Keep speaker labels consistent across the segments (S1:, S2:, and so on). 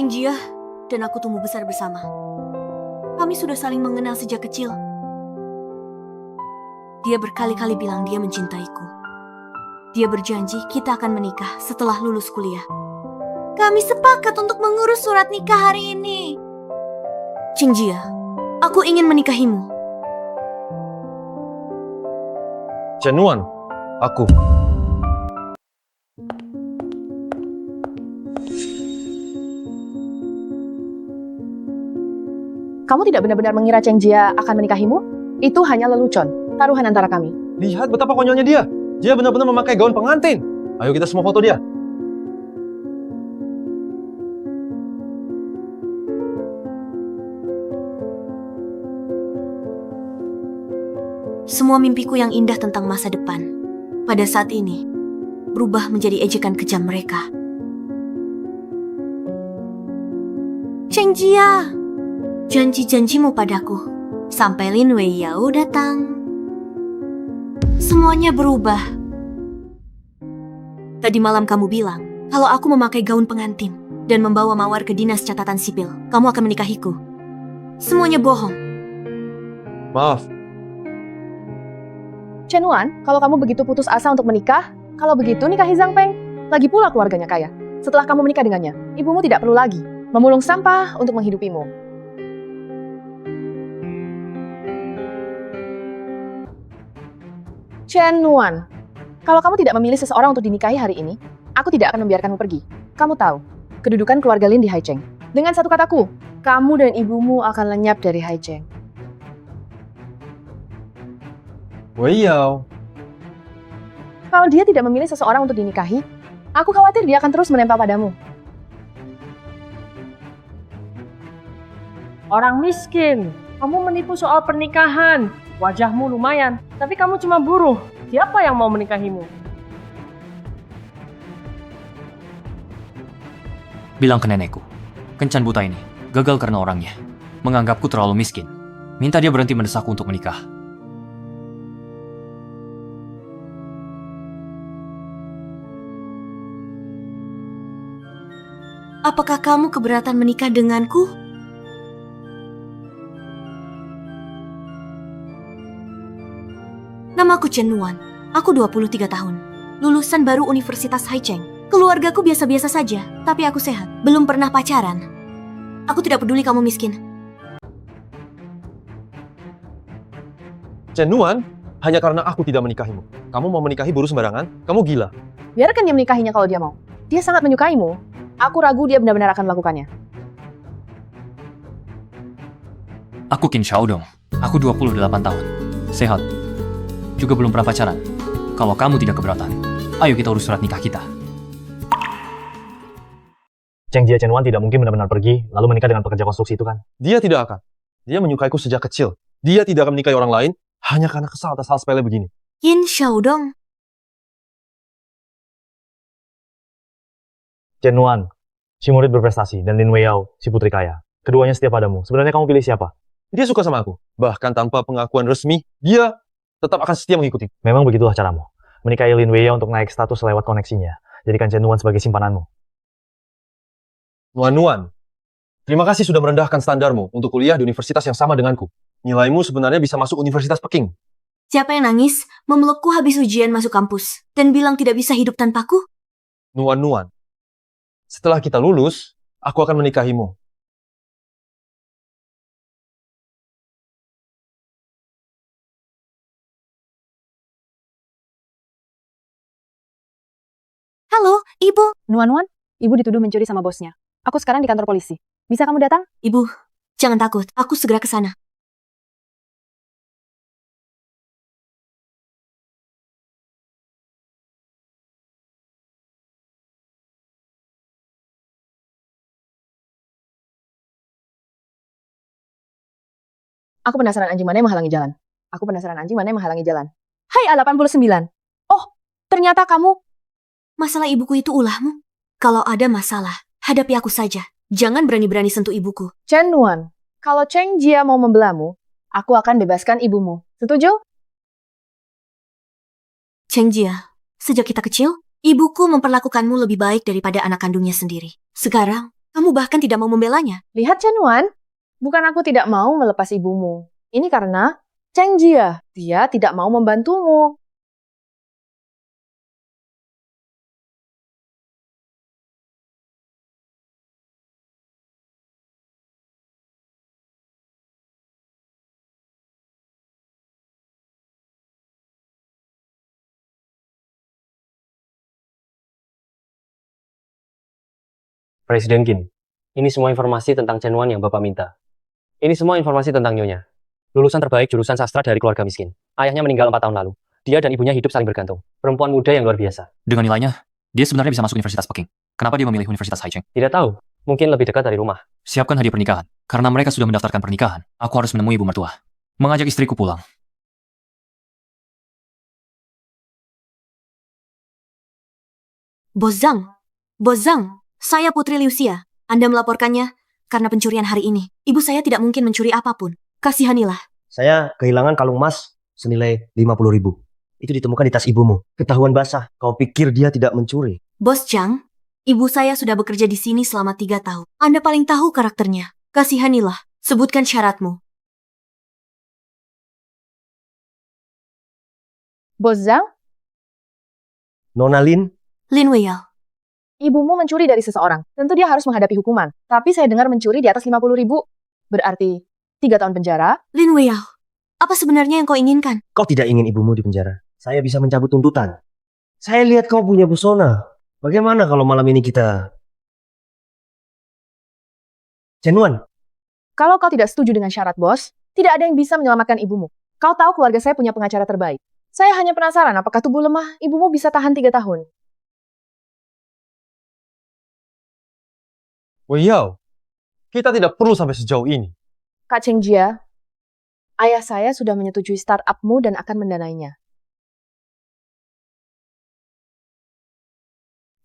S1: Cheng Jia dan aku tumbuh besar bersama. Kami sudah saling mengenal sejak kecil. Dia berkali-kali bilang dia mencintaiku. Dia berjanji kita akan menikah setelah lulus kuliah. Kami sepakat untuk mengurus surat nikah hari ini. Cheng Jia, aku ingin menikahimu.
S2: Chen Nuan, aku.
S3: Kamu tidak benar-benar mengira Cheng Jia akan menikahimu? Itu hanya lelucon, taruhan antara kami.
S2: Lihat betapa konyolnya dia. Dia benar-benar memakai gaun pengantin. Ayo kita semua foto dia.
S1: Semua mimpiku yang indah tentang masa depan, pada saat ini, berubah menjadi ejekan kejam mereka. Cheng Jia, janji-janjimu padaku, sampai Lin Weiyao datang. Semuanya berubah. Tadi malam kamu bilang, kalau aku memakai gaun pengantin dan membawa mawar ke dinas catatan sipil, kamu akan menikahiku. Semuanya bohong.
S2: Maaf,
S3: Chen Nuan, kalau kamu begitu putus asa untuk menikah, kalau begitu nikahi Zhang Peng. Lagi pula keluarganya kaya. Setelah kamu menikah dengannya, ibumu tidak perlu lagi memulung sampah untuk menghidupimu. Chen Nuan, kalau kamu tidak memilih seseorang untuk dinikahi hari ini, aku tidak akan membiarkanmu pergi. Kamu tahu, kedudukan keluarga Lin di Haicheng. Dengan satu kataku, kamu dan ibumu akan lenyap dari Haicheng.
S2: Weiyao.
S3: Kalau dia tidak memilih seseorang untuk dinikahi, aku khawatir dia akan terus menempel padamu.
S4: Orang miskin, kamu menipu soal pernikahan. Wajahmu lumayan, tapi kamu cuma buruh. Siapa yang mau menikahimu?
S5: Bilang ke nenekku, kencan buta ini gagal karena orangnya. Menganggapku terlalu miskin. Minta dia berhenti mendesakku untuk menikah.
S1: Apakah kamu keberatan menikah denganku? Namaku Chen Nuan. Aku 23 tahun. Lulusan baru Universitas Haicheng. Keluargaku biasa-biasa saja, tapi aku sehat. Belum pernah pacaran. Aku tidak peduli kamu miskin.
S2: Chen Nuan, hanya karena aku tidak menikahimu. Kamu mau menikahi buruh sembarangan? Kamu gila.
S3: Biarkan dia menikahinya kalau dia mau. Dia sangat menyukaimu. Aku ragu dia benar-benar akan melakukannya.
S5: Aku Qin Xiaodong. Aku 28 tahun. Sehat. Juga belum pernah pacaran. Kalau kamu tidak keberatan, ayo kita urus surat nikah kita.
S6: Cheng Jia Chen Nuan tidak mungkin benar-benar pergi, lalu menikah dengan pekerja konstruksi itu kan?
S2: Dia tidak akan. Dia menyukaiku sejak kecil. Dia tidak akan menikahi orang lain hanya karena kesal atas hal sepele begini.
S1: Qin Xiaodong.
S6: Chen Nuan, si murid berprestasi, dan Lin Weiyao, si putri kaya. Keduanya setia padamu. Sebenarnya kamu pilih siapa?
S2: Dia suka sama aku. Bahkan tanpa pengakuan resmi, dia tetap akan setia mengikuti.
S6: Memang begitulah caramu. Menikahi Lin Weiyao untuk naik status lewat koneksinya. Jadikan Chen Nuan sebagai simpananmu.
S2: Nuan, terima kasih sudah merendahkan standarmu untuk kuliah di universitas yang sama denganku. Nilaimu sebenarnya bisa masuk Universitas Peking.
S1: Siapa yang nangis, memelukku habis ujian masuk kampus, dan bilang tidak bisa hidup tanpaku?
S2: Nuan, setelah kita lulus, aku akan menikahimu.
S1: Halo, Ibu.
S3: Nuan, ibu dituduh mencuri sama bosnya. Aku sekarang di kantor polisi. Bisa kamu datang?
S1: Ibu, jangan takut. Aku segera ke sana.
S3: Aku penasaran anjing mana yang menghalangi jalan. Hai A89. Oh, ternyata kamu.
S1: Masalah ibuku itu ulahmu? Kalau ada masalah, hadapi aku saja. Jangan berani-berani sentuh ibuku.
S3: Chen Nuan, kalau Cheng Jia mau membelamu, aku akan bebaskan ibumu. Setuju?
S1: Cheng Jia, sejak kita kecil, ibuku memperlakukanmu lebih baik daripada anak kandungnya sendiri. Sekarang, Kamu bahkan tidak mau membelanya.
S3: Lihat Chen Wan, bukan aku tidak mau melepas ibumu. Ini karena Cheng Jia. Dia tidak mau membantumu.
S7: Presiden Qin, ini semua informasi tentang Chen Wan yang Bapak minta. Ini semua informasi tentang Nyonya. Lulusan terbaik jurusan sastra dari keluarga miskin. Ayahnya meninggal 4 tahun lalu. Dia dan ibunya hidup saling bergantung. Perempuan muda yang luar biasa.
S5: Dengan nilainya, dia sebenarnya bisa masuk Universitas Peking. Kenapa dia memilih Universitas Haicheng?
S7: Tidak tahu, mungkin lebih dekat dari rumah.
S5: Siapkan hadiah pernikahan. Karena mereka sudah mendaftarkan pernikahan, aku harus menemui ibu mertua. Mengajak istriku pulang.
S1: Bos Zhang, saya Putri Liuxia. Anda melaporkannya karena pencurian hari ini. Ibu saya tidak mungkin mencuri apapun. Kasihanilah.
S8: Saya kehilangan kalung emas senilai 50.000. Itu ditemukan di tas ibumu. Ketahuan basah. Kau pikir dia tidak mencuri?
S1: Bos Zhang, ibu saya sudah bekerja di sini selama 3 tahun. Anda paling tahu karakternya. Kasihanilah. Sebutkan syaratmu.
S3: Bos Zhang,
S8: Nona Lin,
S1: Lin Weiyao.
S3: ibumu mencuri dari seseorang. Tentu dia harus menghadapi hukuman. Tapi saya dengar mencuri di atas 50.000. Berarti 3 tahun penjara.
S1: Lin Weiyao, apa sebenarnya yang kau inginkan?
S8: kau tidak ingin ibumu di penjara. Saya bisa mencabut tuntutan. Saya lihat kau punya pesona. Bagaimana kalau malam ini kita... Chen Wan,
S3: Kalau kau tidak setuju dengan syarat bos, tidak ada yang bisa menyelamatkan ibumu. Kau tahu keluarga saya punya pengacara terbaik. Saya hanya penasaran apakah tubuh lemah ibumu bisa tahan 3 tahun.
S2: Weiyao, kita tidak perlu sampai sejauh ini.
S3: Kak Cheng Jia, ayah saya sudah menyetujui startupmu dan akan mendanainya.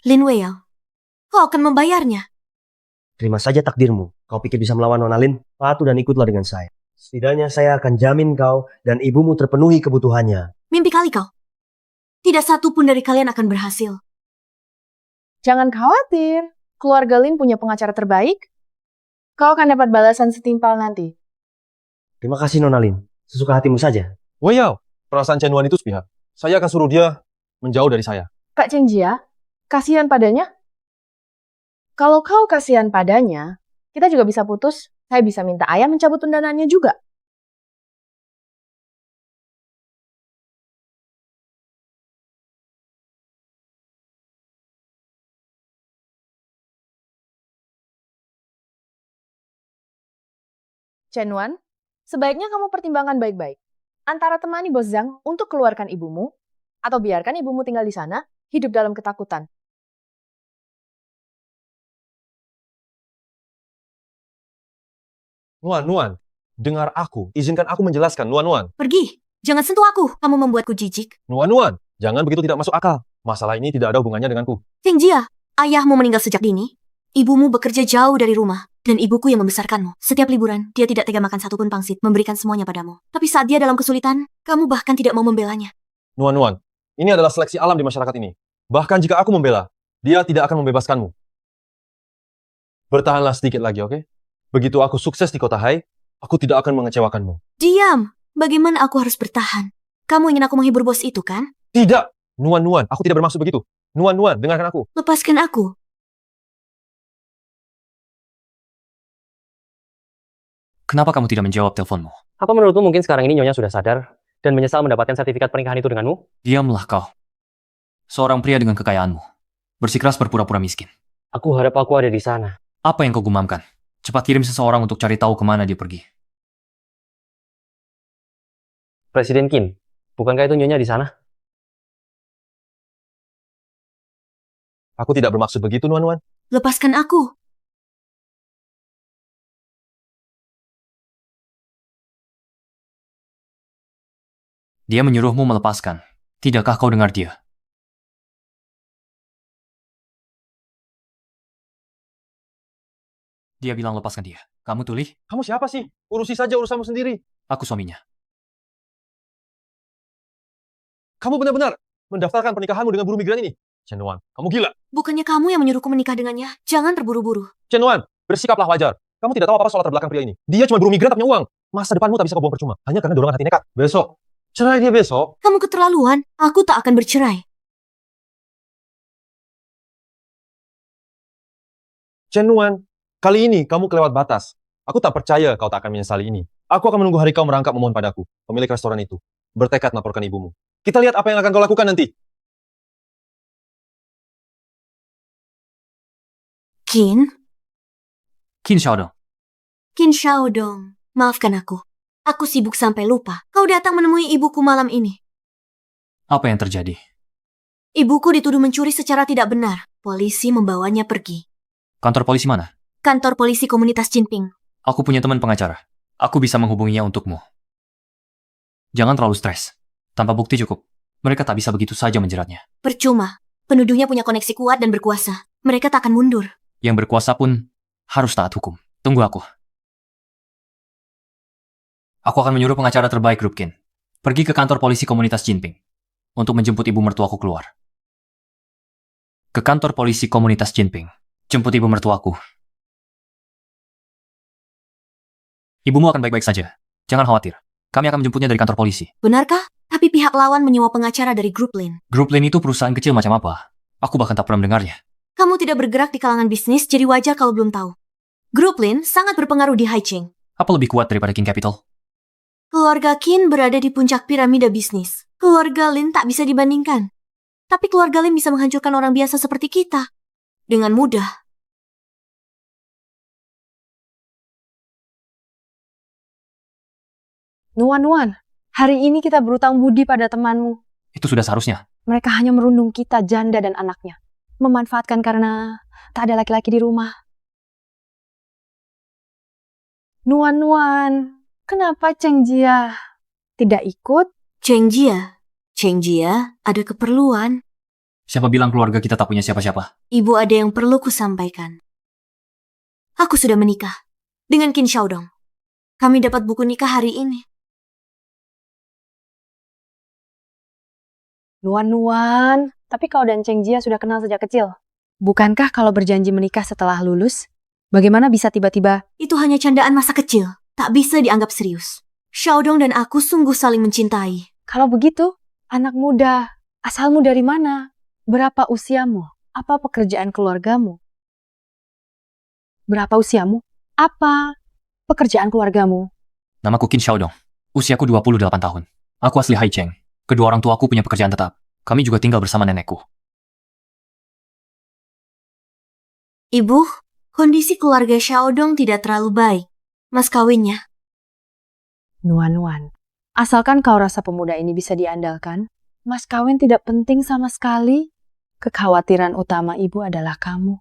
S1: Lin Weiyao, kau akan membayarnya.
S8: terima saja takdirmu. Kau pikir bisa melawan Nona Lin? Patuh dan ikutlah dengan saya. Setidaknya saya akan jamin kau dan ibumu terpenuhi kebutuhannya.
S1: Mimpi kali kau. Tidak satu pun dari kalian akan berhasil.
S3: Jangan khawatir, keluarga Lin punya pengacara terbaik. Kau akan dapat balasan setimpal nanti.
S8: Terima kasih Nona Lin. Sesuka hatimu saja.
S2: Weiyao, perasaan Chen Wan itu sepihak. Saya akan suruh dia menjauh dari saya.
S3: Kak Cheng Jia, kasihan padanya? Kalau kau kasihan padanya, kita juga bisa putus. Saya bisa minta ayah mencabut undangannya juga. Chen Wan, sebaiknya kamu pertimbangkan baik-baik. Antara temani Bos Zhang untuk keluarkan ibumu, atau biarkan ibumu tinggal di sana, hidup dalam ketakutan.
S2: Nuan, dengar aku. Izinkan aku menjelaskan, Nuan.
S1: Pergi, jangan sentuh aku. Kamu membuatku jijik.
S2: Nuan, jangan begitu tidak masuk akal. Masalah ini tidak ada hubungannya denganku.
S1: Cheng Jia, ayahmu meninggal sejak dini. Ibumu bekerja jauh dari rumah. Dan ibuku yang membesarkanmu. Setiap liburan, dia tidak tega makan satupun pangsit, memberikan semuanya padamu. Tapi saat dia dalam kesulitan, kamu bahkan tidak mau membelanya.
S2: Nuan, ini adalah seleksi alam di masyarakat ini. Bahkan jika aku membela, dia tidak akan membebaskanmu. Bertahanlah sedikit lagi, oke? Begitu aku sukses di kota Hai, aku tidak akan mengecewakanmu.
S1: Diam! Bagaimana aku harus bertahan? Kamu ingin aku menghibur bos itu, kan?
S2: Tidak! Nuan, aku tidak bermaksud begitu. Nuan, dengarkan aku.
S1: Lepaskan aku.
S5: Kenapa kamu tidak menjawab teleponmu?
S7: Apa menurutmu mungkin sekarang ini Nyonya sudah sadar dan menyesal mendapatkan sertifikat pernikahan itu denganmu?
S5: Diamlah kau. Seorang pria dengan kekayaanmu. Bersikeras berpura-pura miskin.
S7: Aku harap aku ada di sana.
S5: Apa yang kau gumamkan? Cepat kirim seseorang untuk cari tahu kemana dia pergi.
S7: Presiden Qin, bukankah itu Nyonya di sana?
S2: Aku tidak bermaksud begitu, Nuan.
S1: Lepaskan aku.
S5: Dia menyuruhmu melepaskan. Tidakkah kau dengar dia? Dia bilang lepaskan dia. Kamu tuli?
S2: Kamu siapa sih? Urusi saja urusanmu sendiri.
S5: Aku suaminya.
S2: Kamu benar-benar mendaftarkan pernikahanmu dengan buruh migran ini. Chen Wan, kamu gila.
S1: Bukannya kamu yang menyuruhku menikah dengannya? Jangan terburu-buru.
S2: Chen Wan, bersikaplah wajar. Kamu tidak tahu apa-apa soal latar belakang pria ini. Dia cuma buruh migran tak punya uang. Masa depanmu tak bisa kau buang percuma. Hanya karena dorongan hati nekat. Besok. Cerai dia besok.
S1: Kamu keterlaluan. Aku tak akan bercerai.
S2: Chen Wan, kali ini kamu kelewat batas. Aku tak percaya kau tak akan menyesali ini. Aku akan menunggu hari kau merangkap memohon padaku, pemilik restoran itu. Bertekad melaporkan ibumu. Kita lihat apa yang akan kau lakukan nanti.
S1: Qin?
S5: Qin Xiaodong,
S1: Qin Xiaodong. Maafkan aku. Aku sibuk sampai lupa. Kau datang menemui ibuku malam ini.
S5: apa yang terjadi?
S1: Ibuku dituduh mencuri secara tidak benar. Polisi membawanya pergi.
S5: Kantor polisi mana?
S1: Kantor polisi komunitas Jinping.
S5: Aku punya teman pengacara. Aku bisa menghubunginya untukmu. Jangan terlalu stres. Tanpa bukti cukup. Mereka tak bisa begitu saja menjeratnya.
S1: Percuma. Penuduhnya punya koneksi kuat dan berkuasa. Mereka tak akan mundur.
S5: Yang berkuasa pun harus taat hukum. Tunggu aku. Aku akan menyuruh pengacara terbaik Grup Qin pergi ke kantor polisi komunitas Jinping untuk menjemput ibu mertuaku keluar. Ke kantor polisi komunitas Jinping. Jemput ibu mertuaku. Ibumu akan baik-baik saja. Jangan khawatir. Kami akan menjemputnya dari kantor polisi.
S1: Benarkah? Tapi pihak lawan menyewa pengacara dari grup Lin.
S5: Grup Lin itu perusahaan kecil macam apa? Aku bahkan tak pernah mendengarnya.
S1: Kamu tidak bergerak di kalangan bisnis, jadi wajar kalau belum tahu. Grup Lin sangat berpengaruh di Haicheng.
S5: Apa lebih kuat daripada King Capital?
S1: Keluarga Qin berada di puncak piramida bisnis. Keluarga Lin tak bisa dibandingkan. Tapi keluarga Lin bisa menghancurkan orang biasa seperti kita. Dengan mudah.
S3: Nuan, hari ini kita berutang budi pada temanmu.
S5: Itu sudah seharusnya.
S3: Mereka hanya merundung kita, janda dan anaknya. Memanfaatkan karena tak ada laki-laki di rumah. Nuan, kenapa Cheng Jia tidak ikut?
S1: Cheng Jia ada keperluan.
S5: Siapa bilang keluarga kita tak punya siapa-siapa?
S1: Ibu ada yang perlu kusampaikan. Aku sudah menikah dengan Qin Xiaodong. Kami dapat buku nikah hari ini.
S3: Nuan, tapi kau dan Cheng Jia sudah kenal sejak kecil. Bukankah kalau berjanji menikah setelah lulus, bagaimana bisa tiba-tiba?
S1: Itu hanya candaan masa kecil. Tak bisa dianggap serius. Xiaodong dan aku sungguh saling mencintai.
S3: Kalau begitu, anak muda, asalmu dari mana? Berapa usiamu? Apa pekerjaan keluargamu? Berapa usiamu? Apa pekerjaan keluargamu?
S5: Namaku Qin Xiaodong. Usiaku 28 tahun. Aku asli Haicheng. Kedua orang tuaku punya pekerjaan tetap. Kami juga tinggal bersama nenekku.
S1: Ibu, kondisi keluarga Xiaodong tidak terlalu baik. Mas kawinnya.
S3: Nuan, asalkan kau rasa pemuda ini bisa diandalkan, mas kawin tidak penting sama sekali. Kekhawatiran utama ibu adalah kamu.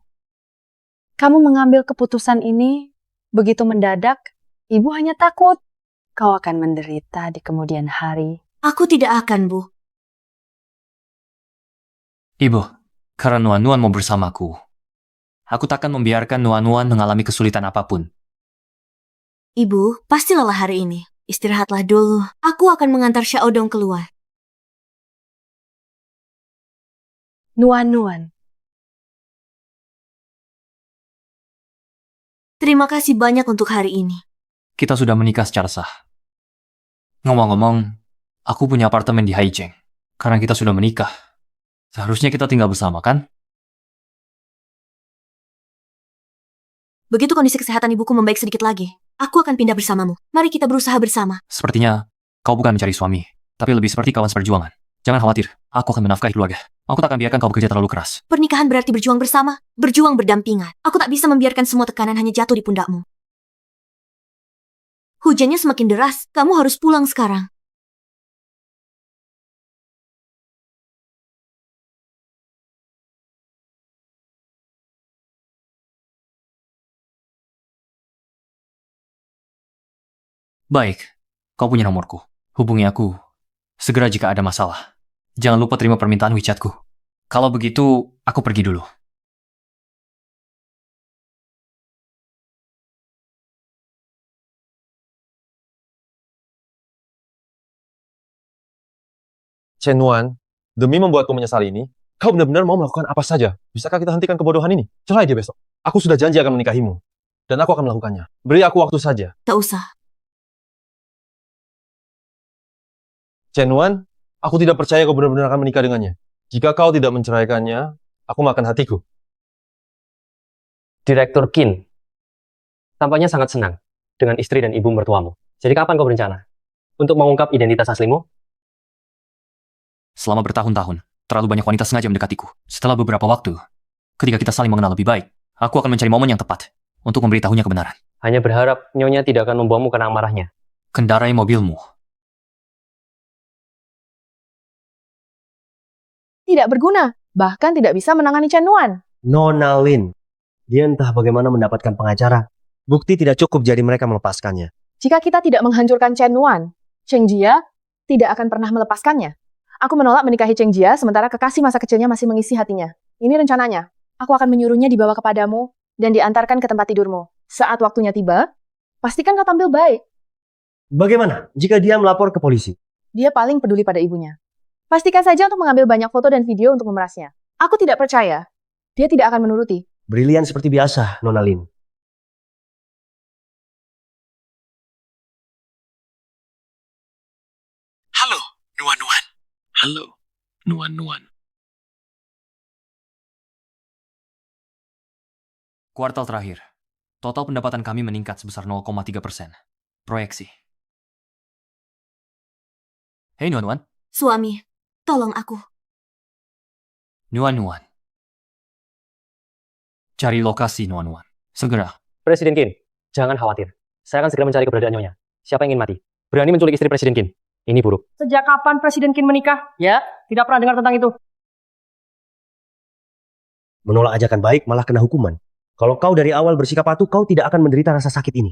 S3: Kamu mengambil keputusan ini begitu mendadak, ibu hanya takut kau akan menderita di kemudian hari.
S1: Aku tidak akan, Bu.
S5: Ibu, karena Nuan-Nuan mau bersamaku, aku takkan membiarkan Nuan-Nuan mengalami kesulitan apapun.
S1: Ibu, pasti lelah hari ini. Istirahatlah dulu. Aku akan mengantar Xiaodong keluar.
S3: Nuan,
S1: Terima kasih banyak untuk hari ini.
S5: Kita sudah menikah secara sah. Ngomong-ngomong, aku punya apartemen di Haicheng. Karena kita sudah menikah, seharusnya kita tinggal bersama, kan?
S1: Begitu kondisi kesehatan ibuku membaik sedikit lagi, aku akan pindah bersamamu. Mari kita berusaha bersama.
S5: Sepertinya, kau bukan mencari suami, tapi lebih seperti kawan seperjuangan. Jangan khawatir, aku akan menafkahi keluarga. Aku tak akan biarkan kau bekerja terlalu keras.
S1: Pernikahan berarti berjuang bersama, berjuang berdampingan. Aku tak bisa membiarkan semua tekanan hanya jatuh di pundakmu. Hujannya semakin deras, kamu harus pulang sekarang.
S5: Baik, kau punya nomorku. Hubungi aku segera jika ada masalah. Jangan lupa terima permintaan WeChatku. Kalau begitu, aku pergi dulu.
S2: Chen Wan, demi membuatku menyesal ini, Kau benar-benar mau melakukan apa saja. Bisakah kita hentikan kebodohan ini? Cerai dia besok. Aku sudah janji akan menikahimu. Dan aku akan melakukannya. Beri aku waktu saja.
S1: Tak usah.
S2: Chen Wan, aku tidak percaya kau benar-benar akan menikah dengannya. Jika kau tidak menceraikannya, aku makan hatiku.
S7: Direktur Qin, tampaknya sangat senang dengan istri dan ibu mertuamu. Jadi kapan kau berencana untuk mengungkap identitas aslimu?
S5: Selama bertahun-tahun, terlalu banyak wanita sengaja mendekatiku. Setelah beberapa waktu, ketika kita saling mengenal lebih baik, aku akan mencari momen yang tepat untuk memberitahunya kebenaran.
S7: Hanya berharap nyonya tidak akan membuangmu karena amarahnya.
S5: Kendarai mobilmu.
S3: Tidak berguna, bahkan tidak bisa menangani Chen Nuan.
S8: Nona Lin, dia entah bagaimana mendapatkan pengacara. Bukti tidak cukup jadi mereka melepaskannya.
S3: Jika kita tidak menghancurkan Chen Nuan, Cheng Jia tidak akan pernah melepaskannya. Aku menolak menikahi Cheng Jia, sementara kekasih masa kecilnya masih mengisi hatinya. Ini rencananya. Aku akan menyuruhnya dibawa kepadamu dan diantarkan ke tempat tidurmu. Saat waktunya tiba, pastikan kau tampil baik.
S8: Bagaimana jika dia melapor ke polisi?
S3: Dia paling peduli pada ibunya. Pastikan saja untuk mengambil banyak foto dan video untuk memerasnya. Aku tidak percaya. Dia tidak akan menuruti.
S8: Brilian seperti biasa, Nona Lin.
S9: Halo, Nuan-Nuan. Halo, Nuan-Nuan.
S5: Kuartal terakhir, total pendapatan kami meningkat sebesar 0,3%. Proyeksi. Hei Nuan-Nuan.
S1: Suami, tolong aku.
S5: Nuan-Nuan. Cari lokasi Nuan-Nuan. Segera.
S7: Presiden Qin, jangan khawatir. Saya akan segera mencari keberadaan nyonya. Siapa yang ingin mati? Berani menculik istri Presiden Qin. Ini buruk.
S4: Sejak kapan Presiden Qin menikah? Ya, tidak pernah dengar tentang itu.
S8: Menolak ajakan baik malah kena hukuman. Kalau kau dari awal bersikap patuh, kau tidak akan menderita rasa sakit ini.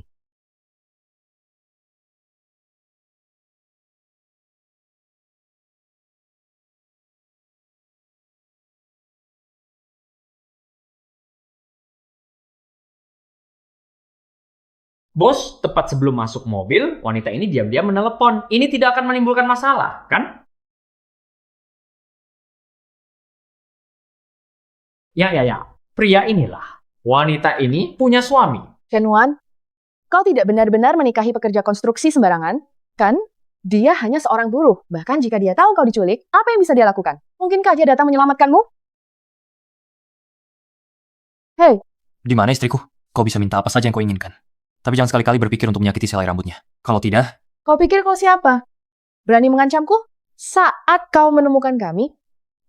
S10: Bos, tepat sebelum masuk mobil, wanita ini diam-diam menelepon. Ini tidak akan menimbulkan masalah, kan? Ya. Pria inilah. Wanita ini punya suami.
S3: Chen Nuan, kau tidak benar-benar menikahi pekerja konstruksi sembarangan, kan? Dia hanya seorang buruh. Bahkan jika dia tahu kau diculik, apa yang bisa dia lakukan? Mungkinkah dia datang menyelamatkanmu? Hei,
S5: Di mana istriku? Kau bisa minta apa saja yang kau inginkan. Tapi jangan sekali-kali berpikir untuk menyakiti selai rambutnya. Kalau tidak,
S3: kau pikir kau siapa? Berani mengancamku? Saat kau menemukan kami,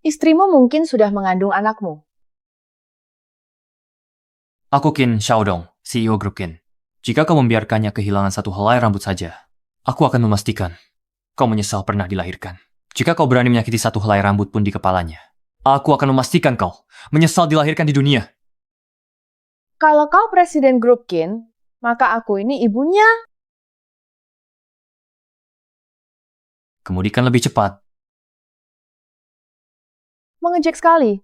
S3: istrimu mungkin sudah mengandung anakmu.
S5: aku Qin Xiaodong, CEO Grup Qin. Jika kau membiarkannya kehilangan satu helai rambut saja, aku akan memastikan kau menyesal pernah dilahirkan. Jika kau berani menyakiti satu helai rambut pun di kepalanya, aku akan memastikan kau menyesal dilahirkan di dunia.
S3: Kalau kau presiden Grup Qin, maka aku ini ibunya.
S5: Kemudikan lebih cepat.
S3: Mengejek sekali.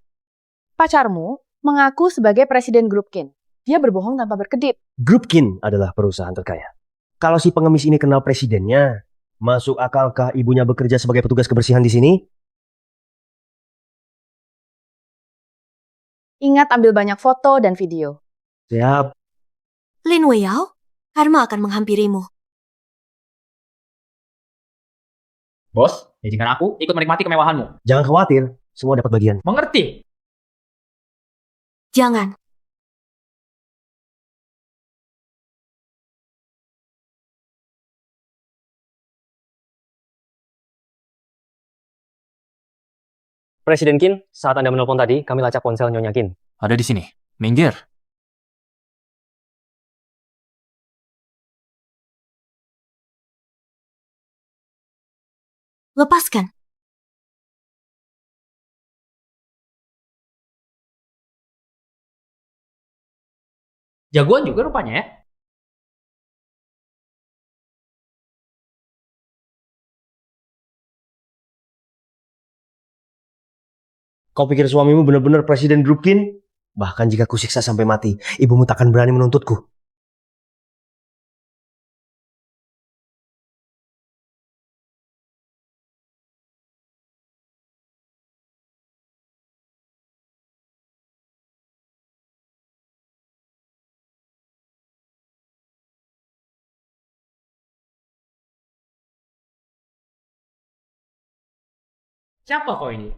S3: Pacarmu mengaku sebagai presiden Grup Qin. Dia berbohong tanpa berkedip.
S8: Grup Qin adalah perusahaan terkaya. Kalau si pengemis ini kenal presidennya, masuk akalkah ibunya bekerja sebagai petugas kebersihan di sini?
S3: Ingat ambil banyak foto dan video.
S8: Siap.
S1: Lin Weiyao, karma akan menghampirimu.
S10: Bos, izinkan aku ikut menikmati kemewahanmu.
S8: Jangan khawatir, semua dapat bagian.
S10: Mengerti?
S1: Jangan.
S7: Presiden Qin, saat Anda menelpon tadi, kami lacak ponsel nyonya Qin.
S5: Ada di sini. Minggir.
S1: Lepaskan.
S10: Jagoan juga rupanya ya.
S8: Kau pikir suamimu benar-benar presiden Grup Qin? Bahkan jika kusiksa sampai mati, ibumu takkan berani menuntutku.
S10: Siapa kau ini?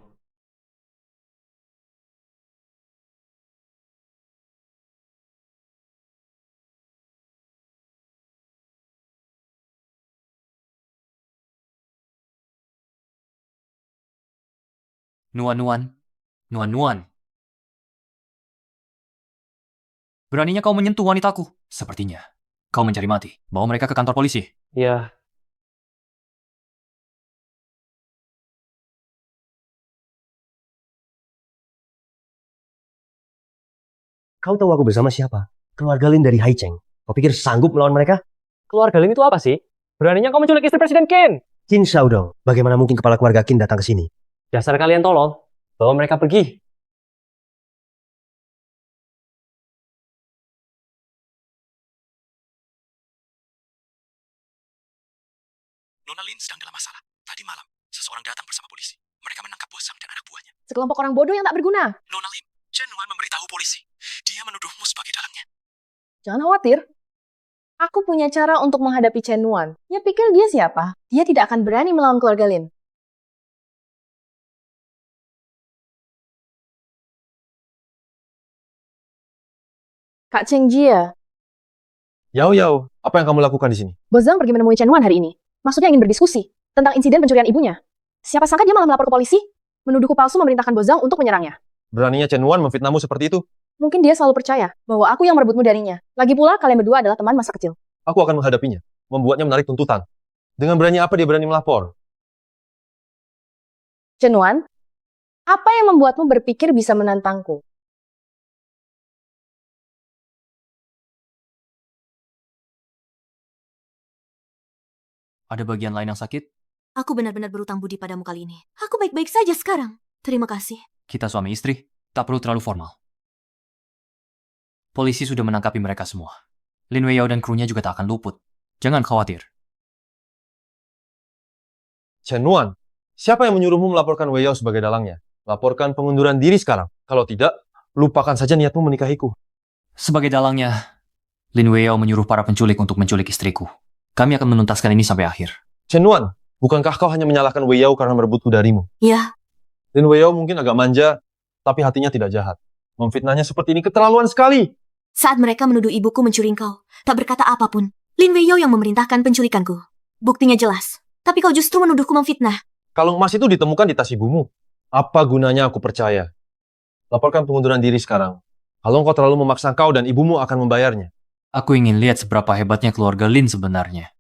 S5: Nuan-nuan. Nuan-nuan. Beraninya kau menyentuh wanitaku? Sepertinya. Kau mencari mati. Bawa mereka ke kantor polisi.
S7: Ya,
S8: Kau tahu aku bersama siapa? Keluarga Lin dari Haicheng. Kau pikir sanggup melawan mereka?
S7: keluarga Lin itu apa sih? Beraninya kau menculik istri Presiden Qin.
S8: Qin Shaodong, bagaimana mungkin kepala keluarga Qin datang ke sini?
S7: Dasar kalian tolol. Bawa mereka pergi.
S9: Nona Lin sedang dalam masalah. Tadi malam, seseorang datang bersama polisi. Mereka menangkap Bosang dan anak buahnya.
S3: Sekelompok orang bodoh yang tak berguna.
S9: Nona Lin, Chen Wan memberitahu polisi. Dia menuduhmu sebagai dalangnya.
S3: Jangan khawatir. Aku punya cara untuk menghadapi Chen Nuan. Ya pikir dia siapa? Dia tidak akan berani melawan keluarga Lin. Kak Cheng Jia,
S2: Yao Yao, apa yang kamu lakukan di sini?
S3: Bozang pergi menemui Chen Nuan hari ini. Maksudnya ingin berdiskusi tentang insiden pencurian ibunya. Siapa sangka dia malah melapor ke polisi, menuduhku palsu memerintahkan Bozang untuk menyerangnya.
S2: Beraninya Chen Wan memfitnahmu seperti itu?
S3: Mungkin dia selalu percaya bahwa aku yang merebutmu darinya. Lagi pula kalian berdua adalah teman masa kecil.
S2: Aku akan menghadapinya, membuatnya menarik tuntutan. Dengan berani apa dia berani melapor?
S3: Chen Nuan, apa yang membuatmu berpikir bisa menantangku?
S5: Ada bagian lain yang sakit?
S1: Aku benar-benar berutang budi padamu kali ini. Aku baik-baik saja sekarang. Terima kasih.
S5: Kita suami istri, tak perlu terlalu formal. Polisi sudah menangkapi mereka semua. Lin Weiyao dan krunya juga tak akan luput. Jangan khawatir.
S2: Chen Wan, siapa yang menyuruhmu melaporkan Wei Yao sebagai dalangnya? Laporkan pengunduran diri sekarang. Kalau tidak, lupakan saja niatmu menikahiku.
S5: Sebagai dalangnya, Lin Weiyao menyuruh para penculik untuk menculik istriku. Kami akan menuntaskan ini sampai akhir.
S2: Chen Wan, bukankah kau hanya menyalahkan Wei Yao karena merebutku darimu?
S1: Ya,
S2: Lin Wei Yao mungkin agak manja, tapi hatinya tidak jahat. Memfitnahnya seperti ini keterlaluan sekali.
S1: saat mereka menuduh ibuku mencuri engkau, tak berkata apapun. Lin Weiyao yang memerintahkan penculikanku. Buktinya jelas. Tapi kau justru menuduhku memfitnah.
S2: Kalung emas itu ditemukan di tas ibumu. Apa gunanya aku percaya? Laporkan pengunduran diri sekarang. Kalau engkau terlalu memaksa kau dan ibumu akan membayarnya.
S5: Aku ingin lihat seberapa hebatnya keluarga Lin sebenarnya.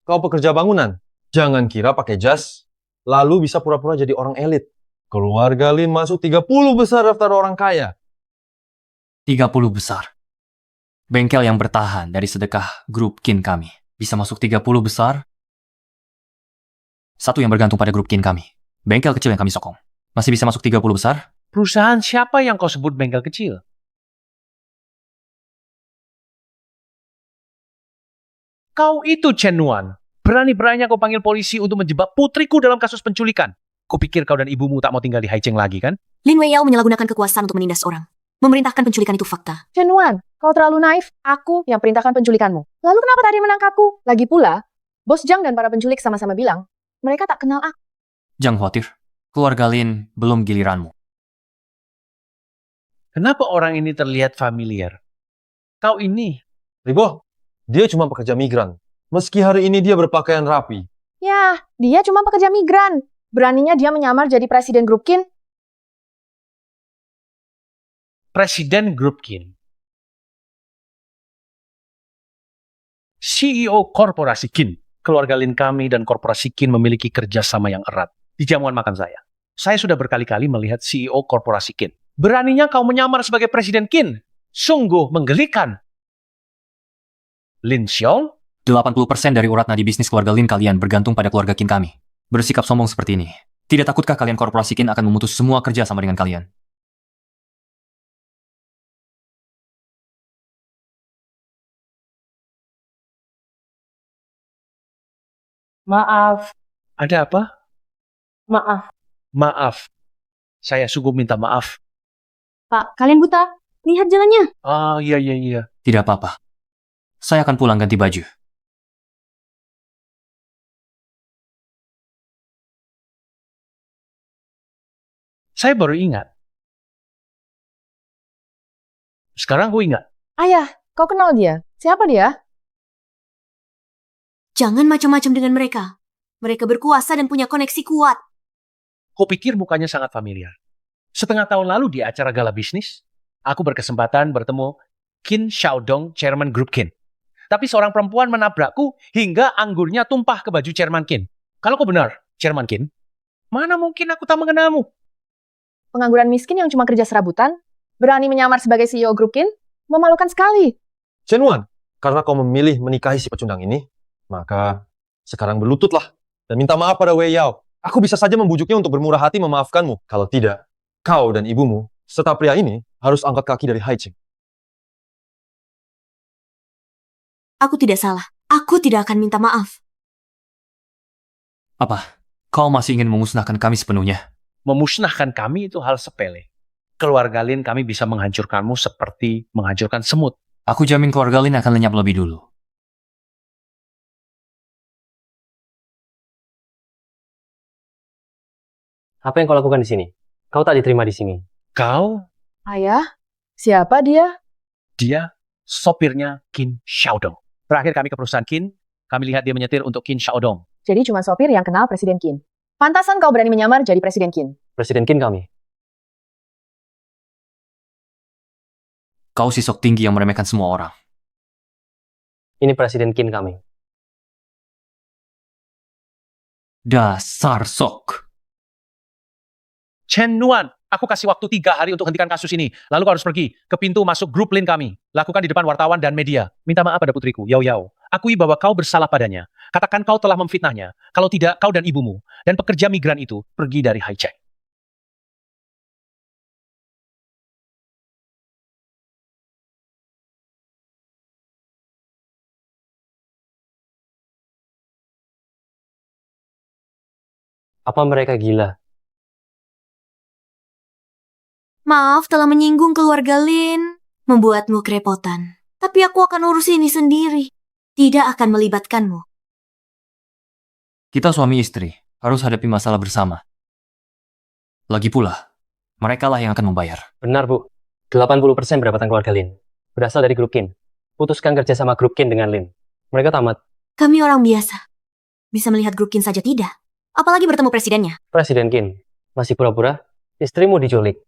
S2: Kau pekerja bangunan. Jangan kira pakai jas, lalu bisa pura-pura jadi orang elit. Keluarga Lin masuk 30 besar daftar orang kaya.
S5: 30 besar. Bengkel yang bertahan dari sedekah grup Qin kami. Bisa masuk 30 besar. Satu yang bergantung pada grup Qin kami. Bengkel kecil yang kami sokong. Masih bisa masuk 30 besar?
S10: Perusahaan siapa yang kau sebut bengkel kecil? Kau itu Chen Nuan. Berani-beraninya kau panggil polisi untuk menjebak putriku dalam kasus penculikan. Kau pikir kau dan ibumu tak mau tinggal di Haicheng lagi kan?
S1: Lin Weiyao menyalahgunakan kekuasaan untuk menindas orang. Memerintahkan penculikan itu fakta.
S3: Chen Nuan, kau terlalu naif. Aku yang perintahkan penculikanmu. Lalu kenapa tadi menangkapku? Lagi pula, Bos Zhang dan para penculik sama-sama bilang, mereka tak kenal aku.
S5: Jangan khawatir. Keluarga Lin belum giliranmu.
S10: Kenapa orang ini terlihat familiar? Kau ini.
S2: Ribo, dia cuma pekerja migran. Meski hari ini dia berpakaian rapi.
S3: Ya, dia cuma pekerja migran. Beraninya dia menyamar jadi presiden grup Qin.
S10: Presiden Grup Qin. CEO Korporasi Qin. Keluarga Lin kami dan Korporasi Qin memiliki kerjasama yang erat. Di jamuan makan saya sudah berkali-kali melihat CEO Korporasi Qin. Beraninya kau menyamar sebagai Presiden Qin. Sungguh menggelikan. Lin Xiong?
S5: 80% dari urat nadi bisnis keluarga Lin kalian bergantung pada keluarga Qin kami. Bersikap sombong seperti ini. Tidak takutkah kalian korporasi Qin akan memutus semua kerja sama dengan kalian?
S4: Maaf,
S10: Ada apa?
S4: maaf.
S10: Maaf. Saya sungguh minta maaf.
S1: Pak, kalian buta. Lihat jalannya.
S10: Ah, iya.
S5: Tidak apa-apa. Saya akan pulang ganti baju.
S10: Saya baru ingat. Sekarang aku ingat.
S3: Ayah, kau kenal dia? Siapa dia?
S1: Jangan macam-macam dengan mereka. Mereka berkuasa dan punya koneksi kuat.
S10: Kau pikir mukanya sangat familiar. Setengah tahun lalu di acara gala bisnis, aku berkesempatan bertemu Qin Xiaodong, Chairman Grup Qin. Tapi seorang perempuan menabrakku hingga anggurnya tumpah ke baju Chairman Qin. Kalau kau benar, Chairman Qin, mana mungkin aku tak mengenalmu?
S3: Pengangguran miskin yang cuma kerja serabutan? Berani menyamar sebagai CEO Grup Qin? Memalukan sekali.
S2: Chen Wan, karena kau memilih menikahi si pecundang ini, maka sekarang berlututlah dan minta maaf pada Wei Yao. Aku bisa saja membujuknya untuk bermurah hati memaafkanmu. Kalau tidak, kau dan ibumu, serta pria ini, harus angkat kaki dari Haicheng.
S1: Aku tidak salah. Aku tidak akan minta maaf.
S5: Apa? Kau masih ingin memusnahkan kami sepenuhnya?
S10: Memusnahkan kami itu hal sepele. Keluarga Lin kami bisa menghancurkanmu seperti menghancurkan semut.
S5: Aku jamin keluarga Lin akan lenyap lebih dulu.
S7: Apa yang kau lakukan di sini? Kau tak diterima di sini.
S10: Kau,
S3: Ayah, siapa dia?
S10: dia sopirnya Qin Xiaodong. Terakhir kami ke perusahaan Qin, kami lihat dia menyetir untuk Qin Xiaodong.
S3: Jadi cuma sopir yang kenal Presiden Qin. Pantasan kau berani menyamar jadi Presiden Qin.
S7: Presiden Qin kami.
S5: Kau sisok tinggi yang meremehkan semua orang.
S7: Ini Presiden Qin kami.
S5: Dasar sok.
S10: Chen Nuan, aku kasih waktu 3 hari untuk hentikan kasus ini. Lalu kau harus pergi ke pintu masuk grup Lin kami. Lakukan di depan wartawan dan media. Minta maaf pada putriku, Yao Yao. Akui bahwa kau bersalah padanya. Katakan kau telah memfitnahnya. Kalau tidak, kau dan ibumu dan pekerja migran itu pergi dari Haicheng.
S7: Apa mereka gila?
S1: Maaf telah menyinggung keluarga Lin, membuatmu kerepotan. Tapi aku akan urus ini sendiri. Tidak akan melibatkanmu.
S5: Kita suami istri, harus hadapi masalah bersama. Lagi pula, mereka lah yang akan membayar.
S7: Benar, Bu. 80% pendapatan keluarga Lin berasal dari grup Qin. Putuskan kerja sama grup Qin dengan Lin. Mereka tamat.
S1: Kami orang biasa. Bisa melihat grup Qin saja tidak. Apalagi bertemu presidennya.
S7: Presiden Qin, masih pura-pura? Istrimu diculik.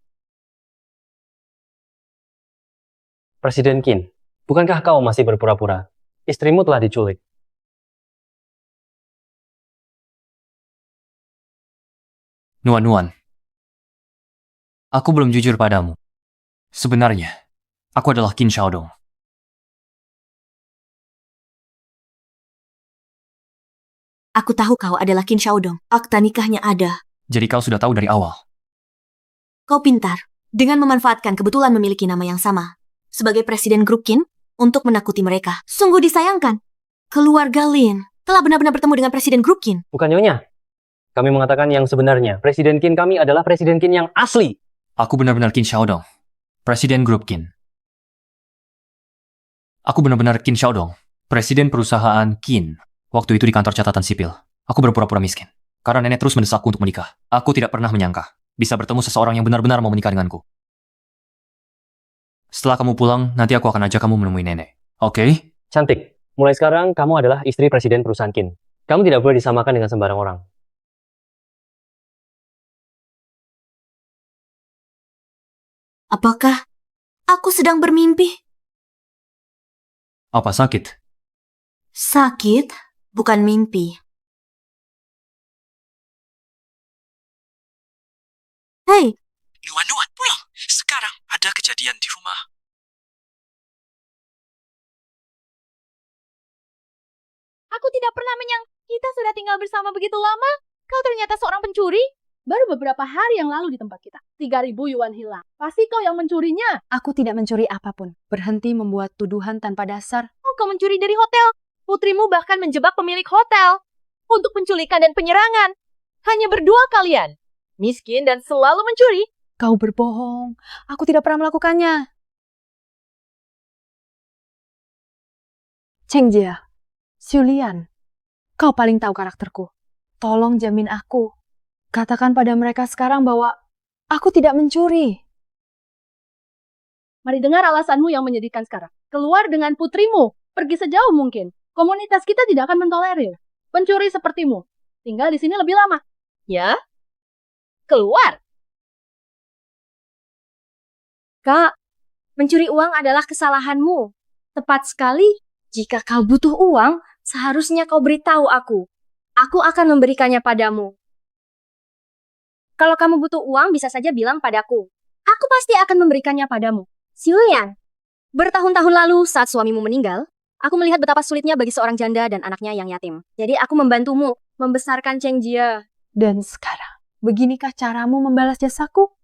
S7: Presiden Qin, bukankah kau masih berpura-pura? Istrimu telah diculik.
S5: Nuan-Nuan, aku belum jujur padamu. Sebenarnya, aku adalah Qin Xiaodong.
S1: Aku tahu kau adalah Qin Xiaodong. Akta nikahnya ada.
S5: Jadi kau sudah tahu dari awal.
S1: Kau pintar dengan memanfaatkan kebetulan memiliki nama yang sama sebagai presiden grup Qin untuk menakuti mereka. Sungguh disayangkan. Keluarga Lin telah benar-benar bertemu dengan presiden grup Qin.
S7: Bukan nyonya. Kami mengatakan yang sebenarnya. Presiden Qin kami adalah Presiden Qin yang asli.
S5: Aku benar-benar Qin Xiaodong, presiden grup Qin. Aku benar-benar Qin Xiaodong, presiden perusahaan Qin. Waktu itu di kantor catatan sipil, aku berpura-pura miskin. Karena nenek terus mendesakku untuk menikah. Aku tidak pernah menyangka bisa bertemu seseorang yang benar-benar mau menikah denganku. Setelah kamu pulang, nanti aku akan ajak kamu menemui nenek. Oke?
S7: Cantik. Mulai sekarang, kamu adalah istri presiden perusahaan Qin. Kamu tidak boleh disamakan dengan sembarang orang.
S1: Apakah aku sedang bermimpi?
S5: Apa sakit?
S1: Sakit, bukan mimpi. Hei,
S9: Nuan-Nuan, pulang. Sekarang ada kejadian di rumah.
S3: Aku tidak pernah menyangka kita sudah tinggal bersama begitu lama. Kau ternyata seorang pencuri. Baru beberapa hari yang lalu di tempat kita. 3.000 yuan hilang. Pasti kau yang mencurinya. Aku tidak mencuri apapun. Berhenti membuat tuduhan tanpa dasar.
S1: oh, kau mencuri dari hotel. Putrimu bahkan menjebak pemilik hotel untuk penculikan dan penyerangan. Hanya berdua kalian. Miskin dan selalu mencuri.
S3: Kau berbohong. Aku tidak pernah melakukannya. Cheng Jia, Xulian, kau paling tahu karakterku. Tolong jamin aku. Katakan pada mereka sekarang bahwa Aku tidak mencuri.
S11: Mari dengar alasanmu yang menyedihkan sekarang. Keluar dengan putrimu. Pergi sejauh mungkin. Komunitas kita tidak akan mentolerir pencuri sepertimu. Tinggal di sini lebih lama. Ya? Keluar.
S1: Kak, mencuri uang adalah kesalahanmu. Tepat sekali. Jika kau butuh uang, seharusnya kau beritahu aku. Aku akan memberikannya padamu. Kalau kamu butuh uang, bisa saja bilang padaku. Aku pasti akan memberikannya padamu. Julian, bertahun-tahun lalu saat suamimu meninggal, aku melihat betapa sulitnya bagi seorang janda dan anaknya yang yatim. Jadi aku membantumu membesarkan Cheng Jia.
S3: Dan sekarang, beginikah caramu membalas jasaku?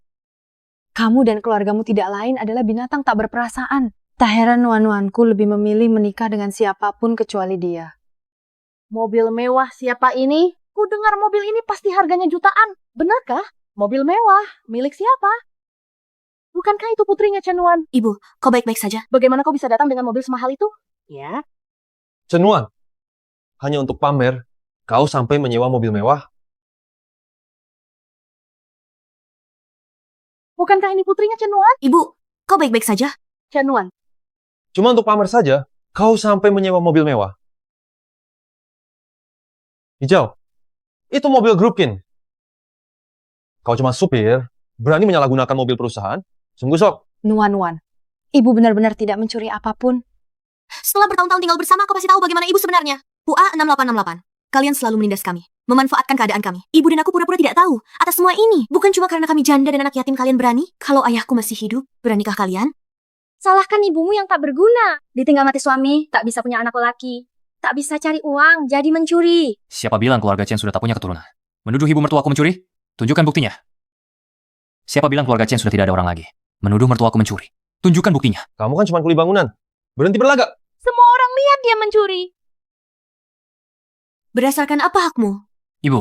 S3: Kamu dan keluargamu tidak lain adalah binatang tak berperasaan. Tak heran nuan-nuanku lebih memilih menikah dengan siapapun kecuali dia.
S11: Mobil mewah siapa ini? Ku dengar mobil ini pasti harganya jutaan. Benarkah? Mobil mewah. Milik siapa? Bukankah itu putrinya Chen Wan?
S1: Ibu, kau baik-baik saja?
S11: Bagaimana kau bisa datang dengan mobil semahal itu? Ya.
S2: Chen Wan, hanya untuk pamer, kau sampai menyewa mobil mewah?
S11: Bukankah ini putrinya Chen Wan?
S1: Ibu, kau baik-baik saja?
S11: Chen Wan.
S2: Cuma untuk pamer saja, kau sampai menyewa mobil mewah? Hijau, itu mobil Grupkin. Kau cuma supir, berani menyalahgunakan mobil perusahaan? Sungguh sok.
S3: Nuan-nuan, ibu benar-benar tidak mencuri apapun.
S1: Setelah bertahun-tahun tinggal bersama, kau pasti tahu bagaimana ibu sebenarnya. PUA 6868. Kalian selalu menindas kami, memanfaatkan keadaan kami. Ibu dan aku pura-pura tidak tahu atas semua ini. Bukan cuma karena kami janda dan anak yatim kalian berani. Kalau ayahku masih hidup, beranikah kalian? Salahkan ibumu yang tak berguna. Ditinggal mati suami, tak bisa punya anak lelaki. Tak bisa cari uang, jadi mencuri.
S5: Siapa bilang keluarga Chen sudah tak punya keturunan? Menuduh ibu mertuaku mencuri? Tunjukkan buktinya. Siapa bilang keluarga Chen sudah tidak ada orang lagi? Menuduh mertuaku mencuri. Tunjukkan buktinya.
S2: Kamu kan cuma kuli bangunan. Berhenti berlagak.
S11: Semua orang lihat dia mencuri.
S1: Berdasarkan apa hakmu?
S5: Ibu,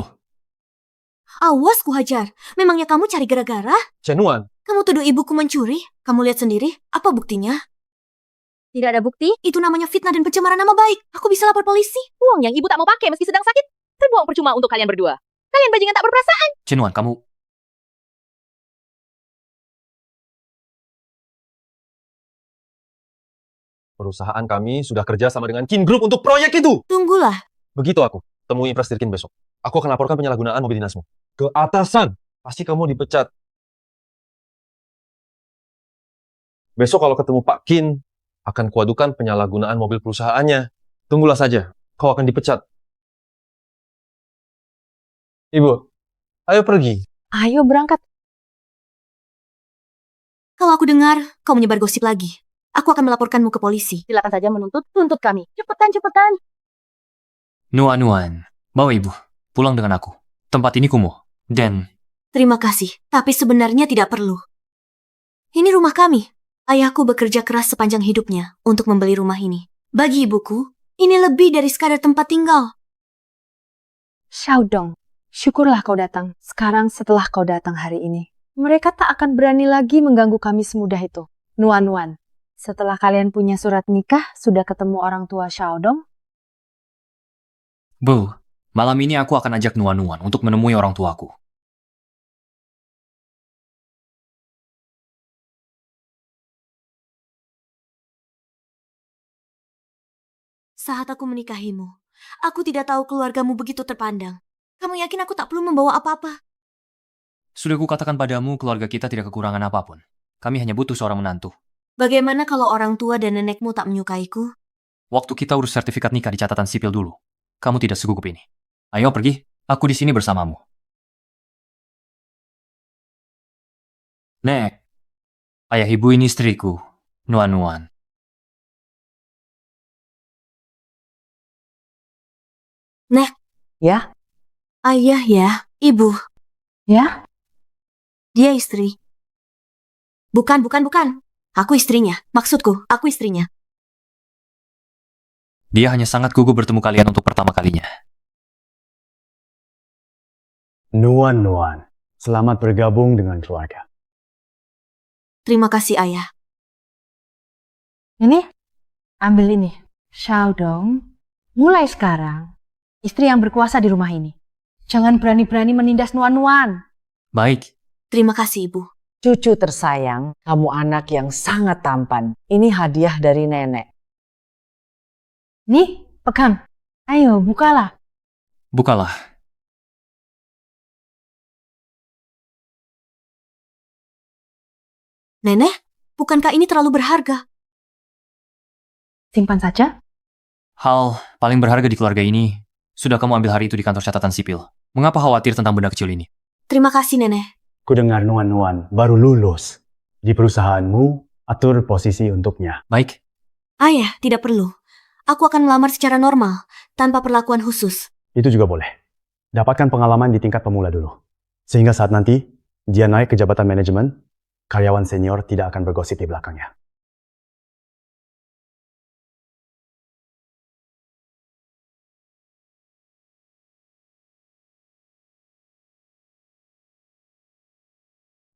S1: Awas ku hajar. Memangnya kamu cari gara-gara?
S2: Chen Wan,
S1: Kamu tuduh ibuku mencuri? Kamu lihat sendiri, apa buktinya? Tidak ada bukti? Itu namanya fitnah dan pencemaran nama baik. Aku bisa lapor polisi.
S11: Uang yang ibu tak mau pakai meski sedang sakit. Terbuang percuma untuk kalian berdua. Kalian bajingan tak berperasaan.
S5: Chen Wan, kamu...
S2: perusahaan kami sudah kerja sama dengan Kin Group untuk proyek itu.
S1: Tunggulah.
S2: Begitu aku temui Presdir Kin besok. Aku akan laporkan penyalahgunaan mobil dinasmu. Ke atasan. Pasti kamu dipecat. Besok kalau ketemu Pak Kin, akan kuadukan penyalahgunaan mobil perusahaannya. Tunggulah saja. Kau akan dipecat. Ibu, ayo pergi.
S3: Ayo berangkat.
S1: Kalau aku dengar, kau menyebar gosip lagi. Aku akan melaporkanmu ke polisi.
S11: Silakan saja tuntut kami. Cepetan.
S5: Nuan-nuan, bawa ibu. Pulang dengan aku. Tempat ini kumuh. Dan...
S1: Terima kasih, tapi sebenarnya tidak perlu. Ini rumah kami. Ayahku bekerja keras sepanjang hidupnya untuk membeli rumah ini. Bagi ibuku, ini lebih dari sekadar tempat tinggal.
S3: Xiaodong, syukurlah kau datang. Sekarang setelah kau datang hari ini, mereka tak akan berani lagi mengganggu kami semudah itu. Nuan-nuan, setelah kalian punya surat nikah, sudah ketemu orang tua Xiaodong?
S5: Bu, malam ini aku akan ajak Nuan-nuan untuk menemui orang tuaku.
S1: Saat aku menikahimu, aku tidak tahu keluargamu begitu terpandang. Kamu yakin aku tak perlu membawa apa-apa?
S5: Sudah kukatakan padamu, keluarga kita tidak kekurangan apapun. Kami hanya butuh seorang menantu.
S1: Bagaimana kalau orang tua dan nenekmu tak menyukaiku?
S5: Waktu kita urus sertifikat nikah di catatan sipil dulu. Kamu tidak segugup ini. Ayo pergi, aku di sini bersamamu. Nek, ayah ibu ini istriku, Nuan-nuan.
S1: Nek.
S3: Ya?
S1: Ayah ya, ibu.
S3: Ya?
S1: Dia istri. Bukan. Aku istrinya. Maksudku, aku istrinya.
S5: Dia hanya sangat gugup bertemu kalian untuk pertama kalinya.
S12: Nuan-nuan, selamat bergabung dengan keluarga.
S1: Terima kasih, Ayah.
S3: Ini? Ambil ini. Xiaodong, mulai sekarang, istri yang berkuasa di rumah ini. Jangan berani-berani menindas Nuan-nuan.
S5: Baik.
S1: Terima kasih, Ibu.
S3: Cucu tersayang, kamu anak yang sangat tampan. Ini hadiah dari nenek. Nih, pegang. Ayo, bukalah.
S5: Bukalah.
S1: Nenek, bukankah ini terlalu berharga?
S3: Simpan saja.
S5: Hal paling berharga di keluarga ini, sudah kamu ambil hari itu di kantor catatan sipil. Mengapa khawatir tentang benda kecil ini?
S1: Terima kasih, Nenek.
S12: Ku dengar Nuan-Nuan baru lulus. Di perusahaanmu, atur posisi untuknya.
S5: Baik.
S1: Ayah, tidak perlu. Aku akan melamar secara normal, tanpa perlakuan khusus.
S12: Itu juga boleh. Dapatkan pengalaman di tingkat pemula dulu. Sehingga saat nanti, dia naik ke jabatan manajemen, karyawan senior tidak akan bergosip di belakangnya.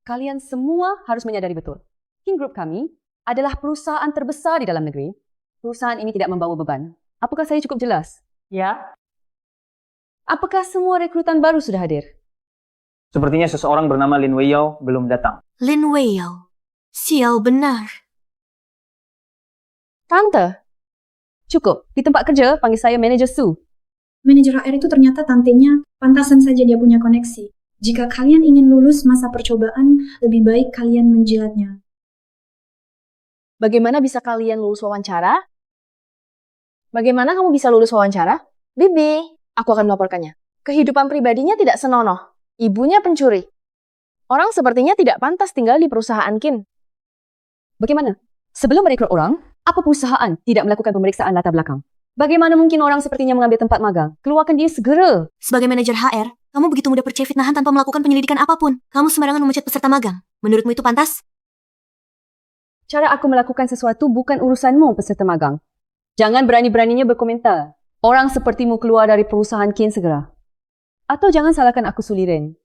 S3: Kalian semua harus menyadari betul. King Group kami adalah perusahaan terbesar di dalam negeri. Perusahaan ini tidak membawa beban. Apakah saya cukup jelas?
S4: Ya,
S3: Apakah semua rekrutan baru sudah hadir?
S13: Sepertinya seseorang bernama Lin Weiyao belum datang.
S1: Lin Weiyao. Sial benar.
S3: Tante, cukup. Di tempat kerja panggil saya Manajer Su.
S14: Manajer HR itu ternyata tantenya, pantasan saja dia punya koneksi. Jika kalian ingin lulus masa percobaan, lebih baik kalian menjilatnya.
S3: Bagaimana bisa kalian lulus wawancara? Bagaimana kamu bisa lulus wawancara? Bibi, aku akan melaporkannya. Kehidupan pribadinya tidak senonoh. Ibunya pencuri. Orang sepertinya tidak pantas tinggal di perusahaan Kin. Bagaimana? Sebelum merekrut orang, apa perusahaan tidak melakukan pemeriksaan latar belakang? Bagaimana mungkin orang sepertinya mengambil tempat magang? Keluarkan dia segera.
S1: Sebagai manajer HR, kamu begitu mudah percaya fitnahan tanpa melakukan penyelidikan apapun. Kamu sembarangan memecat peserta magang. Menurutmu itu pantas?
S3: Cara aku melakukan sesuatu bukan urusanmu, peserta magang. Jangan berani-beraninya berkomentar. Orang sepertimu keluar dari perusahaan Kin segera. Atau jangan salahkan aku Suliren.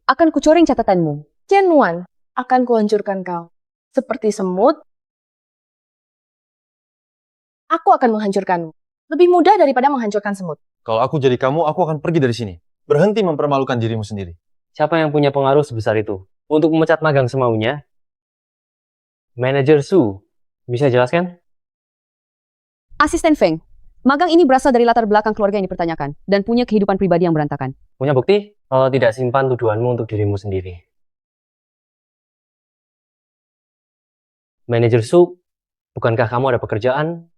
S3: Akan kucoreng catatanmu.
S11: Chen Wan, akan kuhancurkan kau. Seperti semut, aku akan menghancurkanmu. Lebih mudah daripada menghancurkan semut.
S2: Kalau aku jadi kamu, aku akan pergi dari sini. Berhenti mempermalukan dirimu sendiri.
S7: Siapa yang punya pengaruh sebesar itu? Untuk memecat magang semaunya? Manajer Su, bisa jelaskan?
S3: Asisten Feng, magang ini berasal dari latar belakang keluarga yang dipertanyakan dan punya kehidupan pribadi yang berantakan.
S7: Punya bukti? Kalau tidak, simpan tuduhanmu untuk dirimu sendiri. Manajer Su, bukankah kamu ada pekerjaan?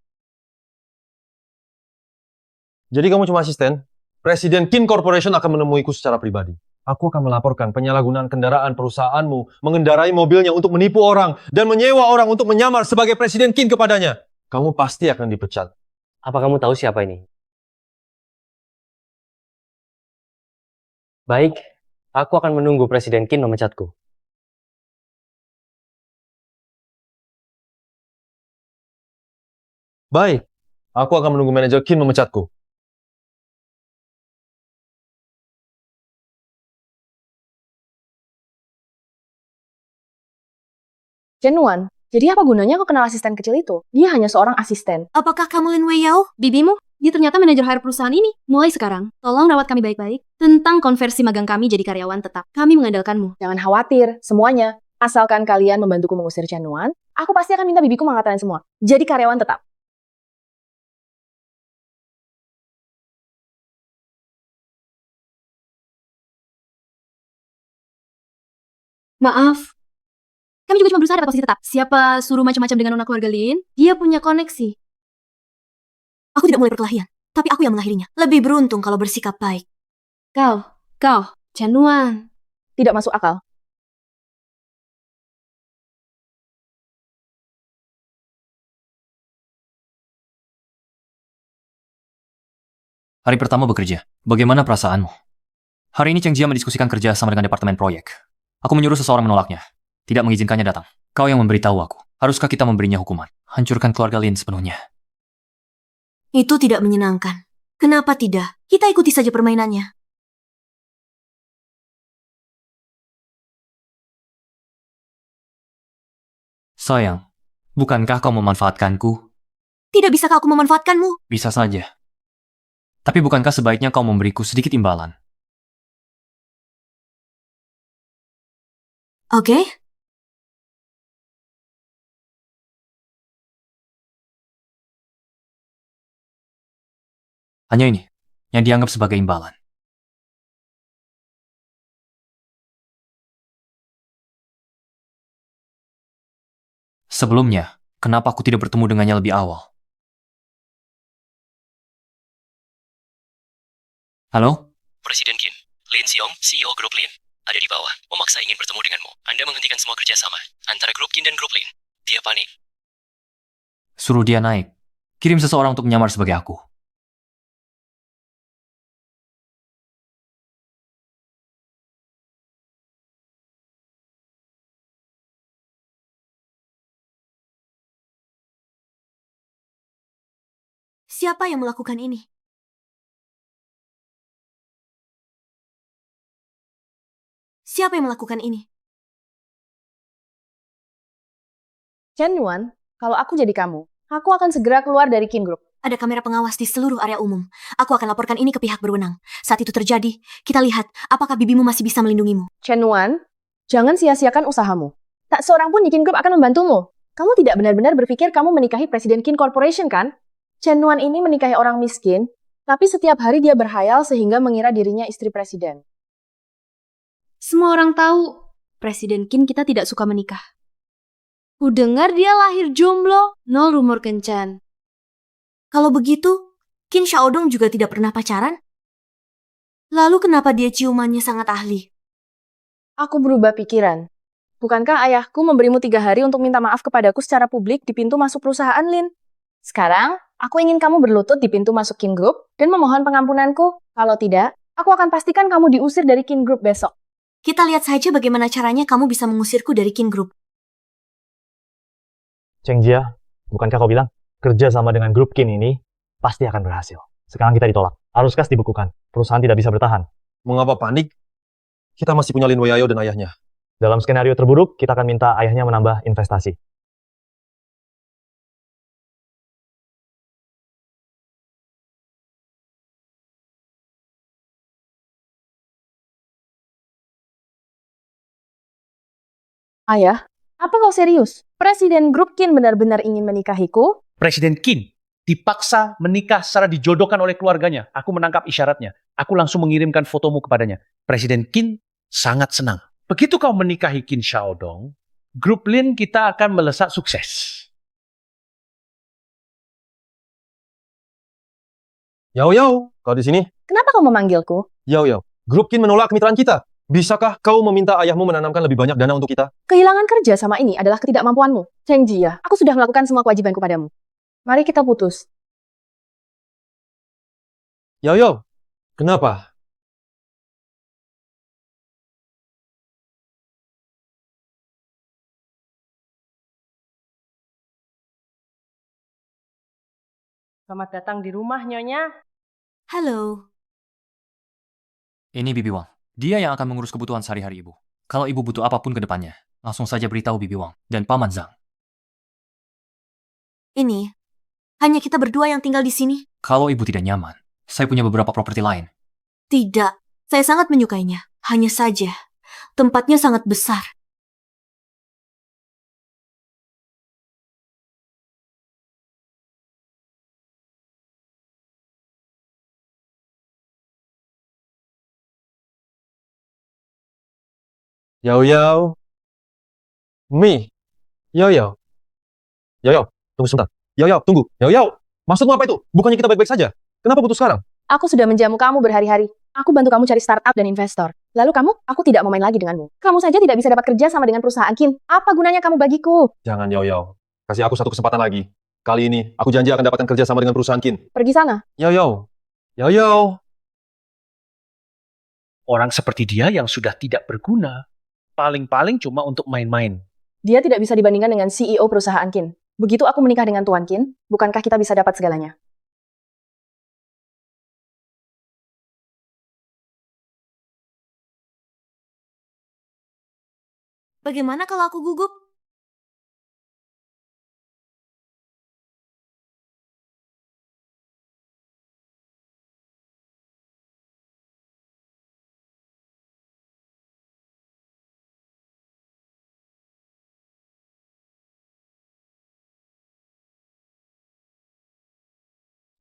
S2: Jadi kamu cuma asisten? Presiden Kin Corporation akan menemuiku secara pribadi. Aku akan melaporkan penyalahgunaan kendaraan perusahaanmu, mengendarai mobilnya untuk menipu orang, dan menyewa orang untuk menyamar sebagai Presiden Kin kepadanya. Kamu pasti akan dipecat.
S7: Apa kamu tahu siapa ini? Baik, aku akan menunggu Presiden Kin memecatku.
S2: Baik, aku akan menunggu manajer Kin memecatku.
S11: Chen Wan, jadi apa gunanya kau kenal asisten kecil itu? Dia hanya seorang asisten.
S1: Apakah kamu Lin Weiyao?
S14: Bibimu, dia ternyata manajer HR perusahaan ini. Mulai sekarang, tolong rawat kami baik-baik. Tentang konversi magang kami jadi karyawan tetap. Kami mengandalkanmu.
S11: Jangan khawatir, semuanya. Asalkan kalian membantuku mengusir Chen Wan, aku pasti akan minta bibiku mengatakan semua. Jadi karyawan tetap.
S14: Maaf. Kami juga cuma berusaha dapat posisi tetap. Siapa suruh macam-macam dengan nona keluarga Lin? Dia punya koneksi.
S1: Aku tidak mulai perkelahian, tapi aku yang mengakhirinya. Lebih beruntung kalau bersikap baik.
S11: Kau, Chen Wan. Tidak masuk akal.
S5: Hari pertama bekerja. Bagaimana perasaanmu? Hari ini Cheng Jia mendiskusikan kerja sama dengan departemen proyek. Aku menyuruh seseorang menolaknya. Tidak mengizinkannya datang. Kau yang memberitahu aku. Haruskah kita memberinya hukuman? Hancurkan keluarga Lin sepenuhnya.
S1: Itu tidak menyenangkan. Kenapa tidak? Kita ikuti saja permainannya.
S5: Sayang, bukankah kau memanfaatkanku?
S1: Tidak bisakah aku memanfaatkanmu?
S5: Bisa saja. Tapi bukankah sebaiknya kau memberiku sedikit imbalan?
S1: Oke?
S5: Hanya ini yang dianggap sebagai imbalan. Sebelumnya, kenapa aku tidak bertemu dengannya lebih awal? Halo?
S9: Presiden Qin, Lin Xiong, CEO Grup Lin, ada di bawah, memaksa ingin bertemu denganmu. Anda menghentikan semua kerjasama antara Grup Qin dan Grup Lin. Dia panik.
S5: Suruh dia naik. Kirim seseorang untuk menyamar sebagai aku.
S1: Siapa yang melakukan ini? Siapa yang melakukan ini?
S3: Chen Yuan, kalau aku jadi kamu, aku akan segera keluar dari Kin Group.
S1: Ada kamera pengawas di seluruh area umum. Aku akan laporkan ini ke pihak berwenang. Saat itu terjadi, kita lihat apakah bibimu masih bisa melindungimu.
S3: Chen Yuan, jangan sia-siakan usahamu. Tak seorang pun di Kin Group akan membantumu. Kamu tidak benar-benar berpikir kamu menikahi Presiden Kin Corporation, kan? Chen Yuan ini menikahi orang miskin, tapi setiap hari dia berhayal sehingga mengira dirinya istri presiden.
S1: Semua orang tahu, Presiden Qin kita tidak suka menikah. Ku dengar dia lahir jomblo, nol rumor kencan. Kalau begitu, Qin Xiaodong juga tidak pernah pacaran? Lalu kenapa dia ciumannya sangat ahli?
S3: Aku berubah pikiran. Bukankah ayahku memberimu 3 hari untuk minta maaf kepadaku secara publik di pintu masuk perusahaan, Lin? Sekarang, aku ingin kamu berlutut di pintu masuk Kin Group dan memohon pengampunanku. Kalau tidak, aku akan pastikan kamu diusir dari Kin Group besok.
S1: Kita lihat saja bagaimana caranya kamu bisa mengusirku dari Kin Group.
S6: Cheng Jia, bukankah kau bilang kerja sama dengan grup Qin ini pasti akan berhasil? Sekarang kita ditolak. Arus kas dibukukan. Perusahaan tidak bisa bertahan.
S2: Mengapa panik? Kita masih punya Lin Weiyao dan ayahnya.
S6: Dalam skenario terburuk, kita akan minta ayahnya menambah investasi.
S3: Ayah, apa kau serius? Presiden Grup Kin benar-benar ingin menikahiku?
S10: Presiden Qin dipaksa menikah secara dijodohkan oleh keluarganya. Aku menangkap isyaratnya. Aku langsung mengirimkan fotomu kepadanya. Presiden Qin sangat senang. Begitu kau menikahi Qin Xiaodong, Grup Lin kita akan melesat sukses.
S2: Yao Yao, kau di sini?
S3: Kenapa kau memanggilku?
S2: Yao Yao, Grup Qin menolak kemitraan kita. Bisakah kau meminta ayahmu menanamkan lebih banyak dana untuk kita?
S3: Kehilangan kerja sama ini adalah ketidakmampuanmu. Cheng Jia, aku sudah melakukan semua kewajibanku padamu. Mari kita putus.
S2: Yao Yao, kenapa?
S4: Selamat datang di rumah, Nyonya.
S1: Halo.
S5: Ini Bibi Wang. Dia yang akan mengurus kebutuhan sehari-hari ibu. Kalau ibu butuh apapun ke depannya, langsung saja beritahu Bibi Wang dan Paman Zhang.
S1: Ini, hanya kita berdua yang tinggal di sini?
S5: Kalau ibu tidak nyaman, saya punya beberapa properti lain.
S1: Tidak, saya sangat menyukainya. Hanya saja, tempatnya sangat besar.
S2: Yao Yao. Mi. Yao Yao. Yao Yao, tunggu sebentar. Yao Yao, tunggu. Yao Yao, maksudmu apa itu? Bukannya kita baik-baik saja? Kenapa putus sekarang?
S3: Aku sudah menjamu kamu berhari-hari. Aku bantu kamu cari startup dan investor. Lalu kamu, aku tidak mau main lagi denganmu. Kamu saja tidak bisa dapat kerja sama dengan perusahaan Kin. Apa gunanya kamu bagiku?
S2: Jangan Yao Yao. Kasih aku satu kesempatan lagi. Kali ini, aku janji akan dapatkan kerja sama dengan perusahaan Kin.
S3: Pergi sana.
S2: Yao Yao. Yao Yao.
S10: Orang seperti dia yang sudah tidak berguna. Paling-paling cuma untuk main-main.
S3: Dia tidak bisa dibandingkan dengan CEO perusahaan Kin. Begitu aku menikah dengan Tuan Kin, bukankah kita bisa dapat segalanya?
S1: Bagaimana kalau aku gugup?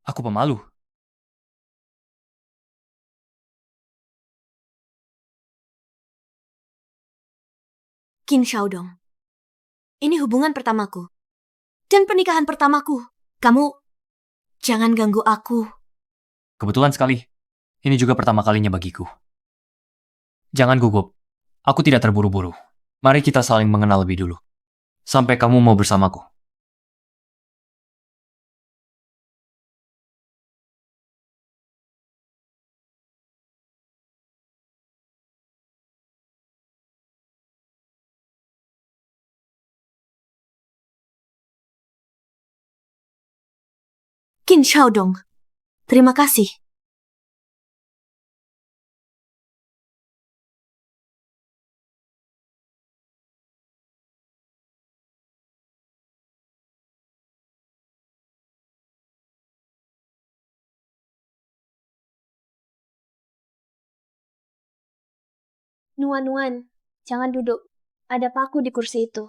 S5: Aku pemalu.
S1: Qin Xiaodong, ini hubungan pertamaku. Dan pernikahan pertamaku. Kamu jangan ganggu aku.
S5: Kebetulan sekali, ini juga pertama kalinya bagiku. Jangan gugup. Aku tidak terburu-buru. Mari kita saling mengenal lebih dulu. Sampai kamu mau bersamaku.
S1: Qin Xiaodong, terima kasih. Nuan, jangan duduk. Ada paku di kursi itu.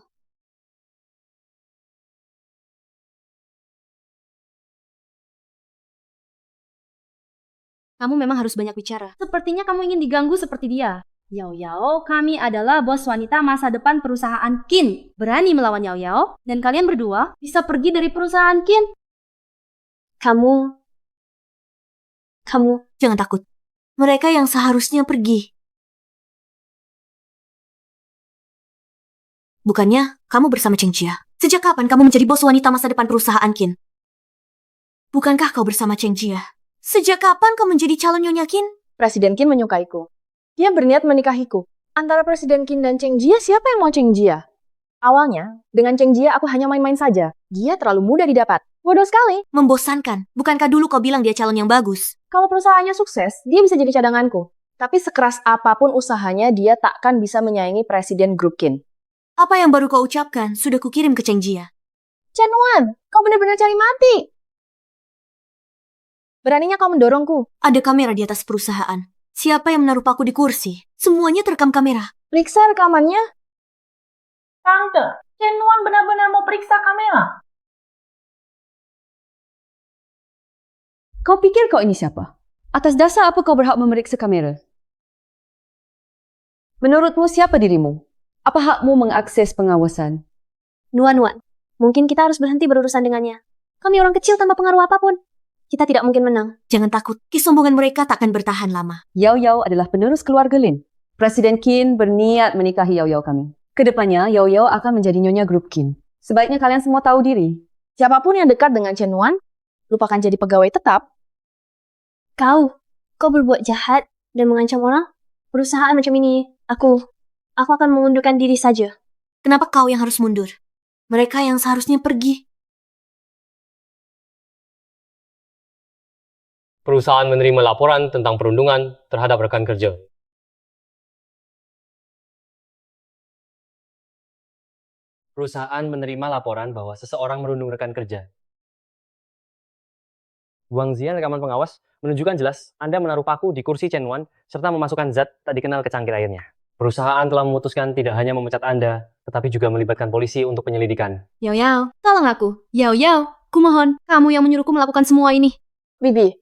S1: Kamu memang harus banyak bicara.
S11: Sepertinya kamu ingin diganggu seperti dia. Yao Yao, kami adalah bos wanita masa depan perusahaan Qin. Berani melawan Yao Yao, dan kalian berdua bisa pergi dari perusahaan Qin.
S1: Kamu jangan takut. Mereka yang seharusnya pergi. Bukannya kamu bersama Cheng Jia. Sejak kapan kamu menjadi bos wanita masa depan perusahaan Qin? Bukankah kau bersama Cheng Jia? Sejak kapan kau menjadi calon Nyonya Qin?
S3: Presiden Qin menyukaiku. Dia berniat menikahiku. Antara Presiden Qin dan Cheng Jia, siapa yang mau Cheng Jia? Awalnya, dengan Cheng Jia aku hanya main-main saja. Dia terlalu mudah didapat. Bodoh sekali.
S1: Membosankan. Bukankah dulu kau bilang dia calon yang bagus?
S3: Kalau perusahaannya sukses, dia bisa jadi cadanganku. Tapi sekeras apapun usahanya, dia takkan bisa menyaingi Presiden Grup Qin.
S1: Apa yang baru kau ucapkan sudah kukirim ke Cheng Jia.
S3: Chen Wan, kau benar-benar cari mati. Beraninya kau mendorongku.
S1: Ada kamera di atas perusahaan. Siapa yang menaruh paku di kursi? Semuanya terekam kamera.
S3: Periksa rekamannya.
S4: Tante, Chen Wan benar-benar mau periksa kamera.
S3: Kau pikir kau ini siapa? Atas dasar apa kau berhak memeriksa kamera? Menurutmu siapa dirimu? Apa hakmu mengakses pengawasan?
S1: Nuan, mungkin kita harus berhenti berurusan dengannya. Kami orang kecil tanpa pengaruh apapun. Kita tidak mungkin menang. Jangan takut, kesombongan mereka takkan bertahan lama.
S3: Yao Yao adalah penerus keluarga Lin. Presiden Qin berniat menikahi Yao Yao kami. Kedepannya, Yao Yao akan menjadi nyonya grup Qin. Sebaiknya kalian semua tahu diri. Siapapun yang dekat dengan Chen Wan, lupakan jadi pegawai tetap.
S1: Kau berbuat jahat dan mengancam orang? Perusahaan macam ini, aku akan mengundurkan diri saja. Kenapa kau yang harus mundur? Mereka yang seharusnya pergi.
S7: Perusahaan menerima laporan tentang perundungan terhadap rekan kerja. Perusahaan menerima laporan bahwa seseorang merundung rekan kerja. Wang Zian rekaman pengawas menunjukkan jelas Anda menaruh paku di kursi Chen Wan serta memasukkan zat tak dikenal ke cangkir airnya. Perusahaan telah memutuskan tidak hanya memecat Anda, tetapi juga melibatkan polisi untuk penyelidikan.
S1: Yao, tolong aku. Yao, kumohon, kamu yang menyuruhku melakukan semua ini.
S3: Bibi,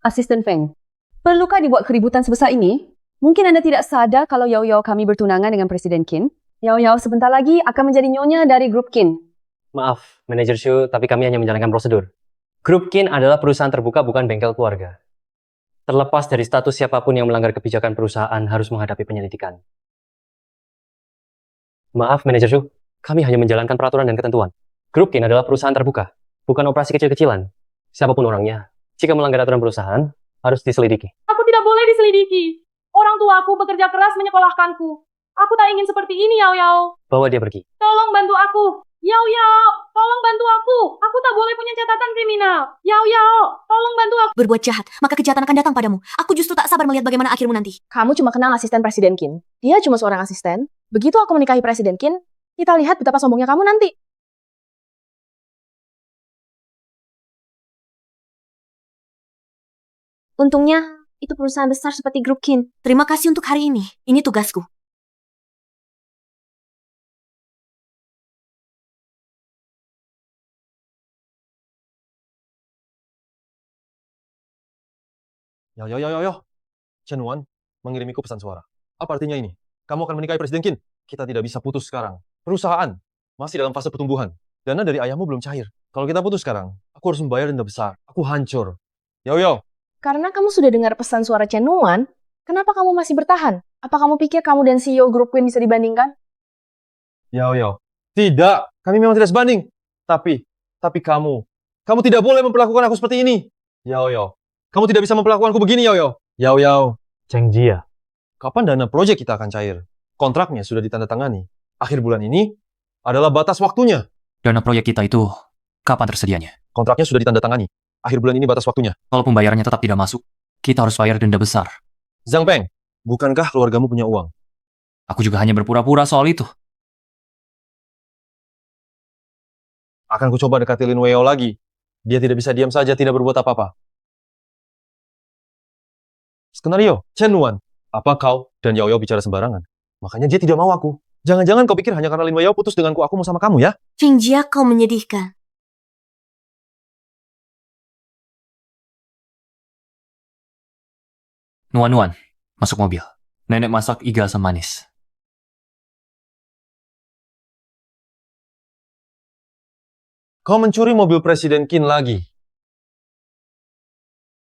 S3: Asisten Feng, perlukah dibuat keributan sebesar ini? Mungkin Anda tidak sadar kalau Yao Yao kami bertunangan dengan Presiden Qin. Yao Yao sebentar lagi akan menjadi nyonya dari grup Qin.
S7: Maaf, Manajer Shu, tapi kami hanya menjalankan prosedur. Grup Qin adalah perusahaan terbuka, bukan bengkel keluarga. Terlepas dari status siapapun yang melanggar kebijakan perusahaan harus menghadapi penyelidikan. Maaf, Manajer Shu, kami hanya menjalankan peraturan dan ketentuan. Grup Qin adalah perusahaan terbuka, bukan operasi kecil-kecilan. Siapapun orangnya, jika melanggar aturan perusahaan, harus diselidiki.
S11: Aku tidak boleh diselidiki. Orang tuaku bekerja keras menyekolahkanku. Aku tak ingin seperti ini, Yao Yao.
S7: Bawa dia pergi.
S11: Tolong bantu aku. Yao Yao, tolong bantu aku. Aku tak boleh punya catatan kriminal. Yao Yao, tolong bantu aku.
S1: Berbuat jahat, maka kejahatan akan datang padamu. Aku justru tak sabar melihat bagaimana akhirmu nanti.
S3: Kamu cuma kenal asisten Presiden Qin. Dia cuma seorang asisten. Begitu aku menikahi Presiden Qin, kita lihat betapa sombongnya kamu nanti.
S1: Untungnya, itu perusahaan besar seperti grup Qin. Terima kasih untuk hari ini. Ini tugasku.
S2: Yo. Chen Wan mengirimiku pesan suara. Apa artinya ini? Kamu akan menikahi Presiden Qin? Kita tidak bisa putus sekarang. Perusahaan masih dalam fase pertumbuhan. Dana dari ayahmu belum cair. Kalau kita putus sekarang, aku harus membayar denda besar. Aku hancur. Yo.
S3: Karena kamu sudah dengar pesan suara Chen Nuan, kenapa kamu masih bertahan? Apa kamu pikir kamu dan CEO Grup Queen bisa dibandingkan?
S2: Yo. Tidak, kami memang tidak sebanding. Tapi kamu tidak boleh memperlakukan aku seperti ini. Yo. Kamu tidak bisa memperlakukanku begini, Yo.
S6: Cheng Jia.
S2: Kapan dana proyek kita akan cair? Kontraknya sudah ditandatangani. Akhir bulan ini adalah batas waktunya.
S5: Dana proyek kita itu kapan tersedianya?
S2: Kontraknya sudah ditandatangani. Akhir bulan ini batas waktunya.
S5: Kalau pembayarannya tetap tidak masuk, kita harus bayar denda besar.
S2: Zhang Peng, bukankah keluargamu punya uang?
S5: Aku juga hanya berpura-pura soal itu.
S2: Akan kucoba dekati Lin Weiyao lagi. Dia tidak bisa diam saja, tidak berbuat apa-apa. Skenario, Chen Nuan. Apa kau dan Yao bicara sembarangan? Makanya dia tidak mau aku. Jangan-jangan kau pikir hanya karena Lin Weiyao putus denganku, aku mau sama kamu ya?
S1: Qingjia, kau menyedihkan.
S5: Nuan, masuk mobil. Nenek masak iga asam manis.
S2: Kau mencuri mobil Presiden Qin lagi.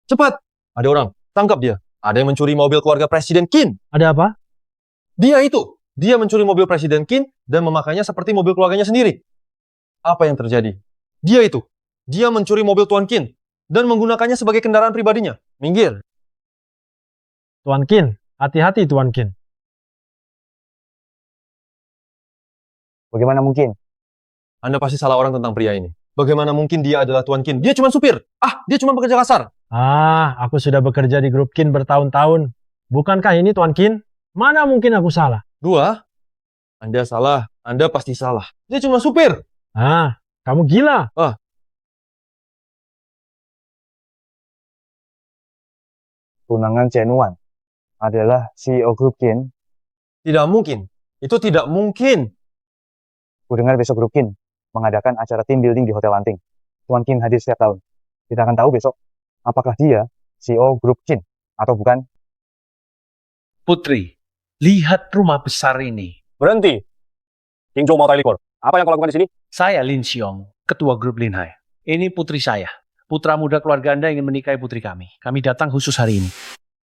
S2: Cepat! Ada orang, tangkap dia. Ada yang mencuri mobil keluarga Presiden Qin.
S6: Ada apa?
S2: Dia itu. Dia mencuri mobil Presiden Qin dan memakainya seperti mobil keluarganya sendiri. Apa yang terjadi? Dia itu. Dia mencuri mobil Tuan Qin dan menggunakannya sebagai kendaraan pribadinya. Minggir.
S6: Tuan Qin, hati-hati Tuan Qin.
S12: Bagaimana mungkin?
S2: Anda pasti salah orang tentang pria ini. Bagaimana mungkin dia adalah Tuan Qin? Dia cuma supir. Dia cuma pekerja kasar.
S6: Aku sudah bekerja di grup Qin bertahun-tahun. Bukankah ini Tuan Qin? Mana mungkin aku salah?
S2: Dua, Anda salah. Anda pasti salah. Dia cuma supir.
S6: Kamu gila.
S12: Tunangan Chen Nuan adalah CEO grup Qin.
S2: Tidak mungkin. Itu tidak mungkin.
S12: Ku dengar besok grup Qin mengadakan acara team building di Hotel Lanting. Tuan Qin hadir setiap tahun. Kita akan tahu besok apakah dia CEO grup Qin atau bukan.
S10: Putri, lihat rumah besar ini.
S7: Berhenti. King Zhou mau Tailikor. Apa yang kau lakukan di sini?
S10: Saya Lin Xiong, ketua grup Lin Hai. Ini putri saya. Putra muda keluarga Anda ingin menikahi putri kami. Kami datang khusus hari ini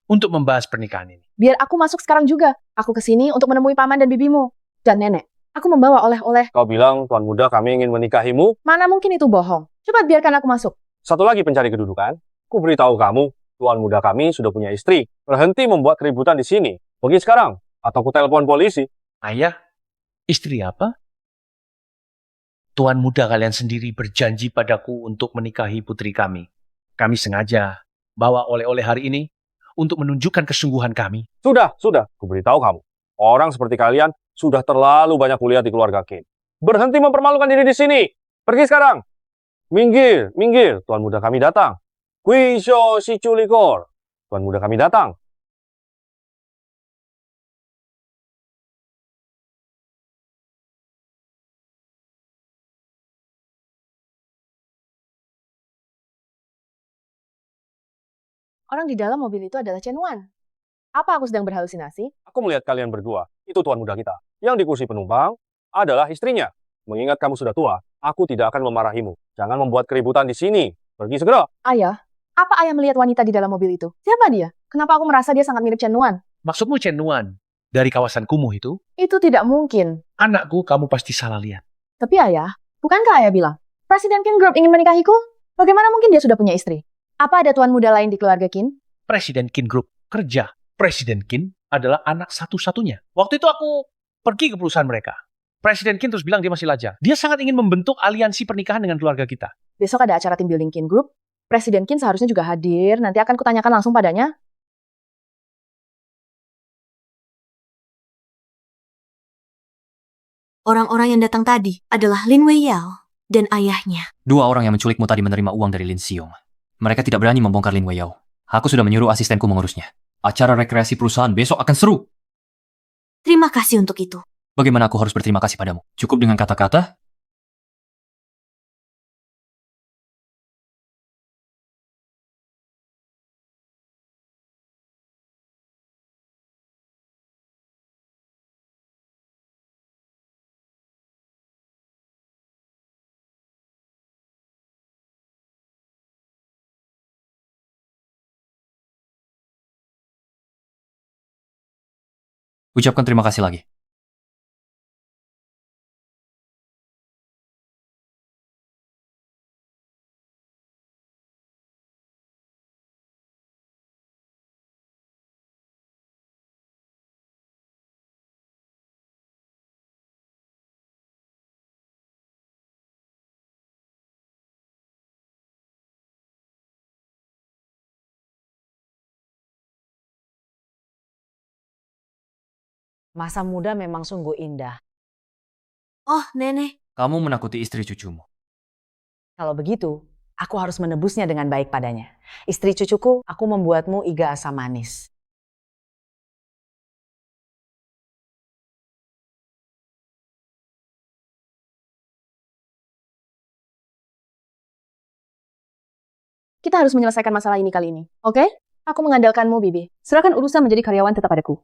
S10: untuk membahas pernikahan ini.
S3: Biar aku masuk sekarang juga. Aku kesini untuk menemui paman dan bibimu. Dan nenek. Aku membawa oleh-oleh.
S7: Kau bilang, Tuan Muda, kami ingin menikahimu.
S3: Mana mungkin itu bohong. Cepat biarkan aku masuk.
S7: Satu lagi pencari kedudukan. Ku beritahu kamu, Tuan Muda kami sudah punya istri. Berhenti membuat keributan di sini. Pergi sekarang, atau ku telepon polisi.
S10: Ayah, istri apa? Tuan muda kalian sendiri berjanji padaku untuk menikahi putri kami. Kami sengaja bawa oleh-oleh hari ini untuk menunjukkan kesungguhan kami.
S7: Sudah. Ku beritahu kamu. Orang seperti kalian sudah terlalu banyak kuliah di keluarga Qin. Berhenti mempermalukan diri di sini. Pergi sekarang. Minggir. Tuan muda kami datang. Kui Shou Si Chu Likor. Tuan muda kami datang.
S3: Orang di dalam mobil itu adalah Chen Nuan. Apa aku sedang berhalusinasi?
S7: Aku melihat kalian berdua. Itu tuan muda kita. Yang di kursi penumpang adalah istrinya. Mengingat kamu sudah tua, aku tidak akan memarahimu. Jangan membuat keributan di sini. Pergi segera.
S3: Ayah, apa ayah melihat wanita di dalam mobil itu? Siapa dia? Kenapa aku merasa dia sangat mirip Chen Nuan?
S10: Maksudmu Chen Nuan dari kawasan kumuh itu?
S3: Itu tidak mungkin.
S10: Anakku, kamu pasti salah lihat.
S3: Tapi ayah, bukankah ayah bilang, Presiden Qin Group ingin menikahiku? Bagaimana mungkin dia sudah punya istri? Apa ada tuan muda lain di keluarga Qin?
S10: Presiden Qin Group kerja. Presiden Qin adalah anak satu-satunya. Waktu itu aku pergi ke perusahaan mereka. Presiden Qin terus bilang dia masih lajang. Dia sangat ingin membentuk aliansi pernikahan dengan keluarga kita.
S3: Besok ada acara team building Qin Group. Presiden Qin seharusnya juga hadir. Nanti akan kutanyakan langsung padanya.
S1: Orang-orang yang datang tadi adalah Lin Weiyao dan ayahnya.
S5: Dua orang yang menculikmu tadi menerima uang dari Lin Xiong. Mereka tidak berani membongkar Lin Weiyao. Aku sudah menyuruh asistenku mengurusnya. Acara rekreasi perusahaan besok akan seru.
S1: Terima kasih untuk itu.
S5: Bagaimana aku harus berterima kasih padamu? Cukup dengan kata-kata? Ucapkan terima kasih lagi.
S3: Masa muda memang sungguh indah.
S1: Oh, Nenek.
S5: Kamu menakuti istri cucumu.
S3: Kalau begitu, aku harus menebusnya dengan baik padanya. Istri cucuku, aku membuatmu iga asam manis.
S11: Kita harus menyelesaikan masalah ini kali ini. Oke? Aku mengandalkanmu, Bibi. Serahkan urusan menjadi karyawan tetap padaku.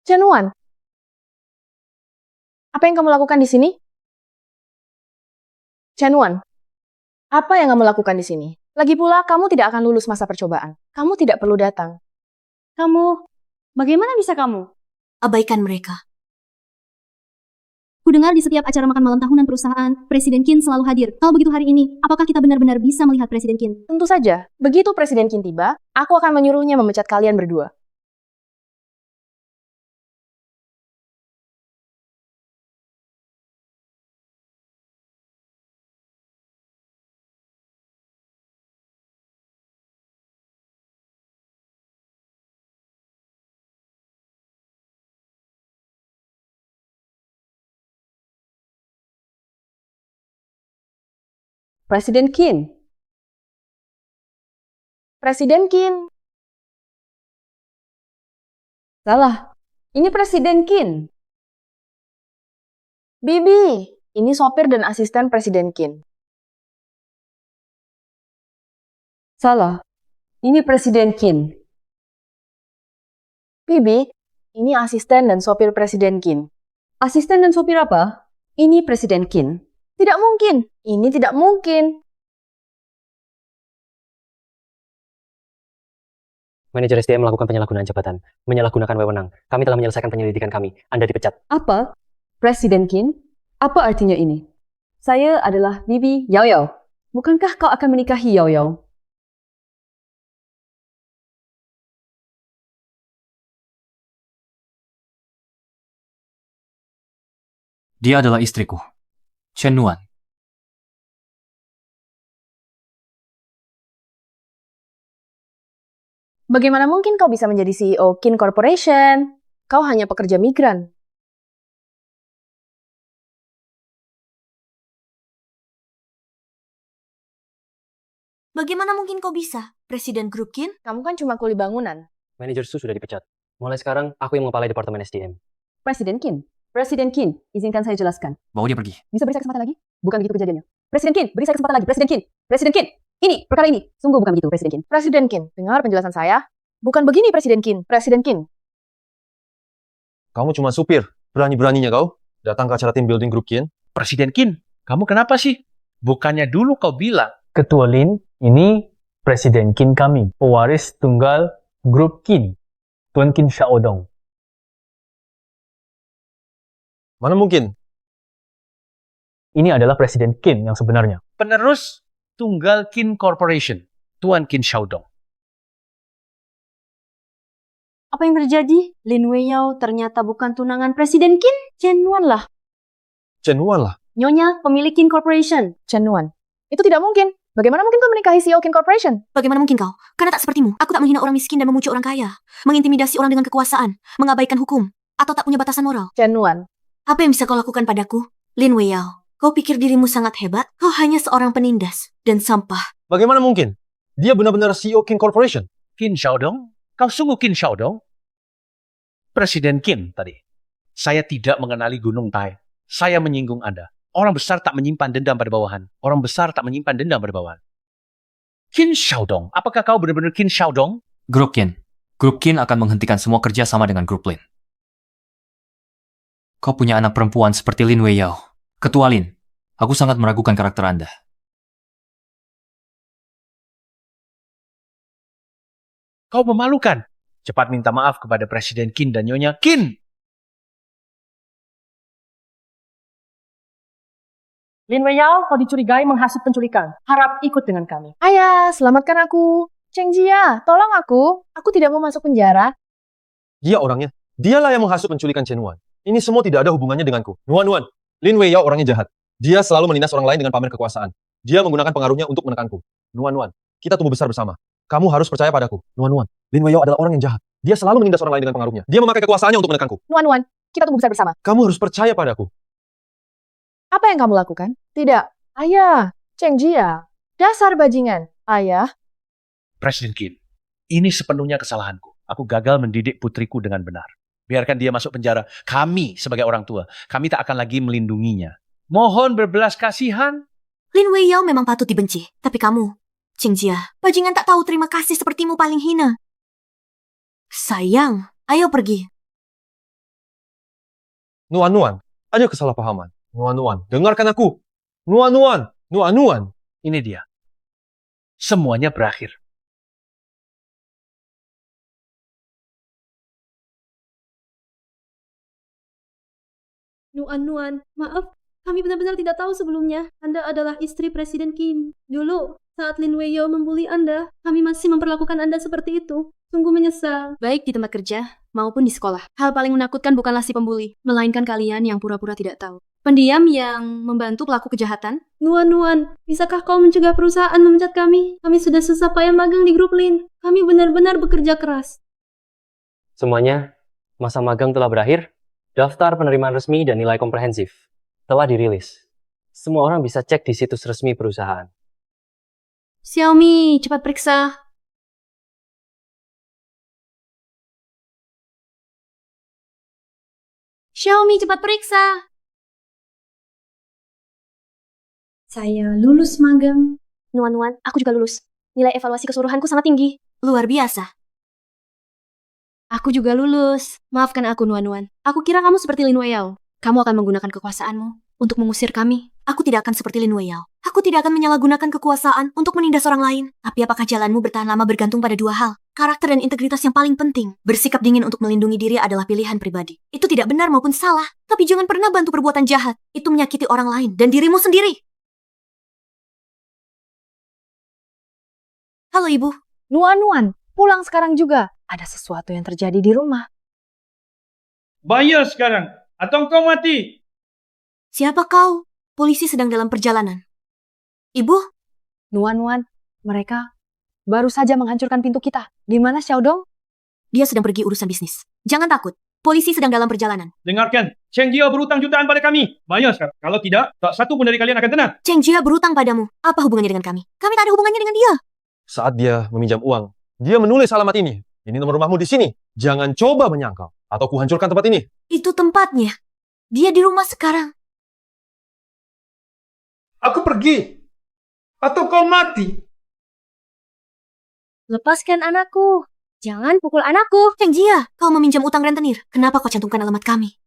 S11: Chen Wan, apa yang kamu lakukan di sini? Chen Wan, apa yang kamu lakukan di sini? Lagi pula, kamu tidak akan lulus masa percobaan. Kamu tidak perlu datang. Kamu, bagaimana bisa kamu?
S1: Abaikan mereka.
S14: Kudengar di setiap acara makan malam tahunan perusahaan, Presiden Qin selalu hadir. Kalau begitu hari ini, apakah kita benar-benar bisa melihat Presiden Qin?
S11: Tentu saja, begitu Presiden Qin tiba, aku akan menyuruhnya memecat kalian berdua. Presiden Qin. Presiden Qin. Salah. Ini Presiden Qin. Bibi, ini sopir dan asisten Presiden Qin. Salah. Ini Presiden Qin. Bibi, ini asisten dan sopir Presiden Qin. Asisten dan sopir apa? Ini Presiden Qin. Tidak mungkin. Ini tidak mungkin.
S7: Manajer SDM melakukan penyalahgunaan jabatan, menyalahgunakan wewenang. Kami telah menyelesaikan penyelidikan kami. Anda dipecat.
S11: Apa? Presiden Qin? Apa artinya ini? Saya adalah Bibi Yao Yao. Bukankah kau akan menikahi Yao Yao?
S5: Dia adalah istriku, Chen Nuan.
S11: Bagaimana mungkin kau bisa menjadi CEO Qin Corporation? Kau hanya pekerja migran.
S1: Bagaimana mungkin kau bisa, Presiden Grup Qin?
S11: Kamu kan cuma kuli bangunan.
S7: Manajer Su sudah dipecat. Mulai sekarang, aku yang mengepalai Departemen SDM.
S11: Presiden Qin. Presiden Qin, izinkan saya jelaskan.
S5: Bawa dia pergi.
S11: Bisa beri saya kesempatan lagi? Bukan begitu kejadiannya. Presiden Qin, beri saya kesempatan lagi. Presiden Qin. Presiden Qin. Ini, perkara ini. Sungguh bukan begitu, Presiden Qin. Presiden Qin, dengar penjelasan saya. Bukan begini, Presiden Qin. Presiden Qin.
S2: Kamu cuma supir. Berani-beraninya kau datang ke acara team building Grup Qin.
S10: Presiden Qin, kamu kenapa sih? Bukannya dulu kau bilang.
S15: Ketua Lin, ini Presiden Qin kami, pewaris tunggal Grup Qin, Tuan Qin Xiaodong.
S2: Mana mungkin?
S15: Ini adalah Presiden Qin yang sebenarnya.
S10: Penerus tunggal Qin Corporation, Tuan Qin Xiaodong.
S1: Apa yang terjadi? Lin Weiyao ternyata bukan tunangan Presiden Qin. Chen Nuan lah.
S2: Chen Nuan lah.
S1: Nyonya, pemilik Qin Corporation.
S11: Chen Nuan. Itu tidak mungkin. Bagaimana mungkin kau menikahi CEO Qin Corporation?
S1: Bagaimana mungkin kau? Karena tak sepertimu. Aku tak menghina orang miskin dan memuji orang kaya. Mengintimidasi orang dengan kekuasaan. Mengabaikan hukum. Atau tak punya batasan moral.
S11: Chen Nuan.
S1: Apa yang bisa kau lakukan padaku? Lin Weiyao, kau pikir dirimu sangat hebat? Kau hanya seorang penindas dan sampah.
S2: Bagaimana mungkin? Dia benar-benar CEO Qin Corporation.
S10: Qin Xiaodong? Kau sungguh Qin Xiaodong? Presiden Qin tadi. Saya tidak mengenali Gunung Tai. Saya menyinggung Anda. Orang besar tak menyimpan dendam pada bawahan. Orang besar tak menyimpan dendam pada bawahan. Qin Xiaodong, apakah kau benar-benar Qin Xiaodong?
S5: Grup Qin. Grup Qin akan menghentikan semua kerja sama dengan Grup Lin. Kau punya anak perempuan seperti Lin Weiyao. Ketua Lin, aku sangat meragukan karakter Anda.
S10: Kau memalukan. Cepat minta maaf kepada Presiden Qin dan Nyonya Qin.
S4: Lin Weiyao, kau dicurigai menghasut penculikan. Harap ikut dengan kami.
S3: Ayah, selamatkan aku. Cheng Jia, tolong aku. Aku tidak mau masuk penjara.
S2: Dia orangnya. Dialah yang menghasut penculikan Chen Wan. Ini semua tidak ada hubungannya denganku. Nuan, Lin Weiyao orangnya jahat. Dia selalu menindas orang lain dengan pamer kekuasaan. Dia menggunakan pengaruhnya untuk menekanku. Nuan, kita tumbuh besar bersama. Kamu harus percaya padaku. Nuan, Lin Weiyao adalah orang yang jahat. Dia selalu menindas orang lain dengan pengaruhnya. Dia memakai kekuasaannya untuk menekanku.
S3: Nuan, kita tumbuh besar bersama.
S2: Kamu harus percaya padaku.
S3: Apa yang kamu lakukan? Tidak. Ayah, Cheng Jia. Dasar bajingan. Ayah.
S10: Presiden Qin, ini sepenuhnya kesalahanku. Aku gagal mendidik putriku dengan benar. Biarkan dia masuk penjara. Kami sebagai orang tua, kami tak akan lagi melindunginya. Mohon berbelas kasihan.
S1: Lin Weiyao memang patut dibenci. Tapi kamu, Cheng Jia, bajingan tak tahu terima kasih sepertimu paling hina. Sayang, ayo pergi.
S2: Nuan, ada kesalahpahaman. Nuan, dengarkan aku. Nuan.
S10: Ini dia. Semuanya berakhir.
S11: Nuan, maaf. Kami benar-benar tidak tahu sebelumnya. Anda adalah istri Presiden Qin. Dulu, saat Lin Weiyao membuli Anda, kami masih memperlakukan Anda seperti itu. Sungguh menyesal. Baik di tempat kerja maupun di sekolah. Hal paling menakutkan bukanlah si pembuli, melainkan kalian yang pura-pura tidak tahu. Pendiam yang membantu pelaku kejahatan. Nuan, bisakah kau mencegah perusahaan memecat kami? Kami sudah susah payah magang di grup Lin. Kami benar-benar bekerja keras.
S7: Semuanya, masa magang telah berakhir. Daftar penerimaan resmi dan nilai komprehensif telah dirilis. Semua orang bisa cek di situs resmi perusahaan.
S11: Xiaomi, cepat periksa. Xiaomi, cepat periksa.
S14: Saya lulus magang.
S11: Nuan, aku juga lulus. Nilai evaluasi keseluruhanku sangat tinggi.
S1: Luar biasa.
S11: Aku juga lulus. Maafkan aku, Nuan. Aku kira kamu seperti Lin Weiyao. Kamu akan menggunakan kekuasaanmu untuk mengusir kami.
S1: Aku tidak akan seperti Lin Weiyao. Aku tidak akan menyalahgunakan kekuasaan untuk menindas orang lain. Tapi apakah jalanmu bertahan lama bergantung pada dua hal? Karakter dan integritas yang paling penting. Bersikap dingin untuk melindungi diri adalah pilihan pribadi. Itu tidak benar maupun salah. Tapi jangan pernah bantu perbuatan jahat. Itu menyakiti orang lain dan dirimu sendiri. Halo Ibu.
S3: Nuan, pulang sekarang juga. Ada sesuatu yang terjadi di rumah.
S10: Bayar sekarang, atau kau mati.
S1: Siapa kau? Polisi sedang dalam perjalanan. Ibu?
S3: Nuan, mereka baru saja menghancurkan pintu kita. Di mana Xiaodong?
S1: Dia sedang pergi urusan bisnis. Jangan takut. Polisi sedang dalam perjalanan.
S10: Dengarkan, Cheng Jia berutang jutaan pada kami. Bayar sekarang. Kalau tidak, tak satu pun dari kalian akan tenang.
S1: Cheng Jia berutang padamu. Apa hubungannya dengan kami? Kami tak ada hubungannya dengan dia.
S2: Saat dia meminjam uang, dia menulis alamat ini. Ini nomor rumahmu di sini. Jangan coba menyangkal. Atau kuhancurkan tempat ini.
S1: Itu tempatnya. Dia di rumah sekarang.
S10: Aku pergi. Atau kau mati.
S11: Lepaskan anakku. Jangan pukul anakku.
S1: Cheng Jia, kau meminjam utang rentenir. Kenapa kau cantumkan alamat kami?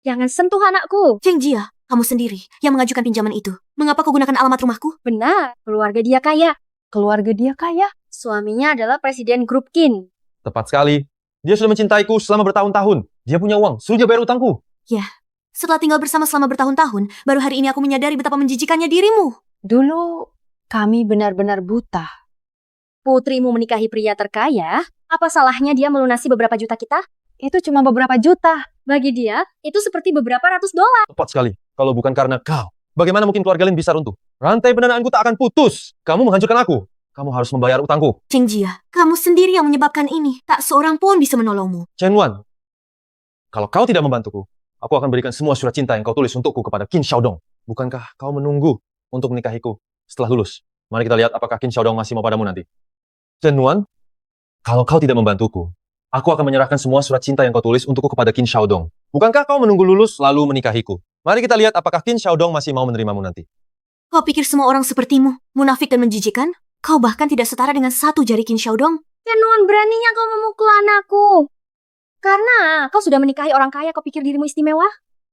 S11: Jangan sentuh anakku.
S1: Cheng Jia, kamu sendiri yang mengajukan pinjaman itu. Mengapa kau gunakan alamat rumahku?
S11: Benar, keluarga dia kaya.
S3: Keluarga dia kaya?
S11: Suaminya adalah presiden grup Qin.
S2: Tepat sekali. Dia sudah mencintaiku selama bertahun-tahun. Dia punya uang, suruh dia bayar utangku.
S1: Ya, setelah tinggal bersama selama bertahun-tahun, baru hari ini aku menyadari betapa menjijikannya dirimu.
S3: Dulu, kami benar-benar buta.
S11: Putrimu menikahi pria terkaya? Apa salahnya dia melunasi beberapa juta kita?
S3: Itu cuma beberapa juta.
S11: Bagi dia, itu seperti beberapa ratus dolar.
S2: Tepat sekali. Kalau bukan karena kau, bagaimana mungkin keluarga Lin bisa runtuh? Rantai pendanaanku tak akan putus. Kamu menghancurkan aku. Kamu harus membayar utangku.
S1: Cheng Jia, kamu sendiri yang menyebabkan ini. Tak seorang pun bisa menolongmu.
S2: Chen Wan, kalau kau tidak membantuku, aku akan berikan semua surat cinta yang kau tulis untukku kepada Qin Xiaodong. Bukankah kau menunggu untuk menikahiku setelah lulus? Mari kita lihat apakah Qin Xiaodong masih mau padamu nanti. Chen Wan, kalau kau tidak membantuku, aku akan menyerahkan semua surat cinta yang kau tulis untukku kepada Qin Xiaodong. Bukankah kau menunggu lulus lalu menikahiku? Mari kita lihat apakah Qin Xiaodong masih mau menerimamu nanti.
S1: Kau pikir semua orang sepertimu, munafik dan menjijikan? Kau bahkan tidak setara dengan satu jari Qin Xiaodong.
S11: Nuan, beraninya kau memukul anakku.
S16: Karena kau sudah menikahi orang kaya, kau pikir dirimu istimewa?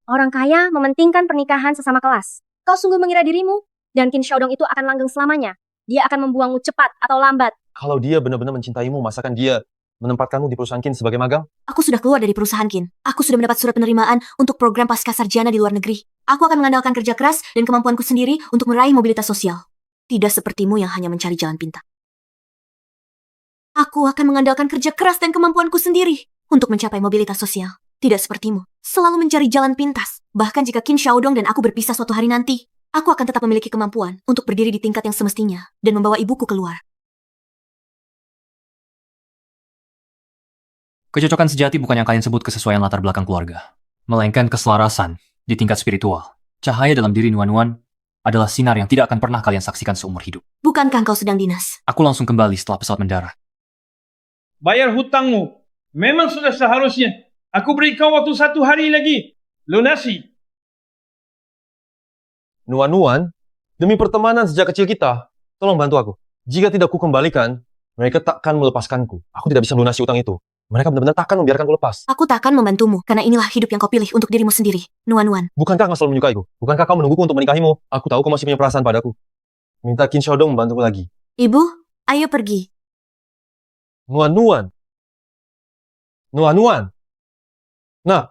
S16: Orang kaya mementingkan pernikahan sesama kelas. Kau sungguh mengira dirimu dan Qin Xiaodong itu akan langgeng selamanya. Dia akan membuangmu cepat atau lambat.
S2: Kalau dia benar-benar mencintaimu, masakan dia menempatkanmu di perusahaan Qin sebagai magang?
S1: Aku sudah keluar dari perusahaan Qin. Aku sudah mendapat surat penerimaan untuk program pasca sarjana di luar negeri. Aku akan mengandalkan kerja keras dan kemampuanku sendiri untuk meraih mobilitas sosial. Tidak sepertimu yang hanya mencari jalan pintas. Aku akan mengandalkan kerja keras dan kemampuanku sendiri untuk mencapai mobilitas sosial. Tidak sepertimu, selalu mencari jalan pintas. Bahkan jika Qin Xiaodong dan aku berpisah suatu hari nanti, aku akan tetap memiliki kemampuan untuk berdiri di tingkat yang semestinya dan membawa ibuku keluar.
S5: Kecocokan sejati bukan yang kalian sebut kesesuaian latar belakang keluarga, melainkan keselarasan di tingkat spiritual. Cahaya dalam diri Nuan-Nuan adalah sinar yang tidak akan pernah kalian saksikan seumur hidup.
S1: Bukankah kau sedang dinas?
S5: Aku langsung kembali setelah pesawat mendarat.
S10: Bayar hutangmu. Memang sudah seharusnya. Aku beri kau waktu 1 hari lagi. Lunasi.
S2: Nuan-Nuan, demi pertemanan sejak kecil kita, tolong bantu aku. Jika tidak ku kembalikan, mereka takkan melepaskanku. Aku tidak bisa melunasi utang itu. Mereka benar-benar takkan membiarkanku lepas.
S1: Aku takkan membantumu, karena inilah hidup yang kau pilih untuk dirimu sendiri, Nuan-Nuan.
S2: Bukankah kau selalu menyukaiku? Bukankah kau menungguku untuk menikahimu? Aku tahu kau masih punya perasaan padaku. Minta Qin Xiaodong membantuku lagi.
S1: Ibu, ayo pergi.
S2: Nuan-Nuan. Nuan-Nuan. Nah,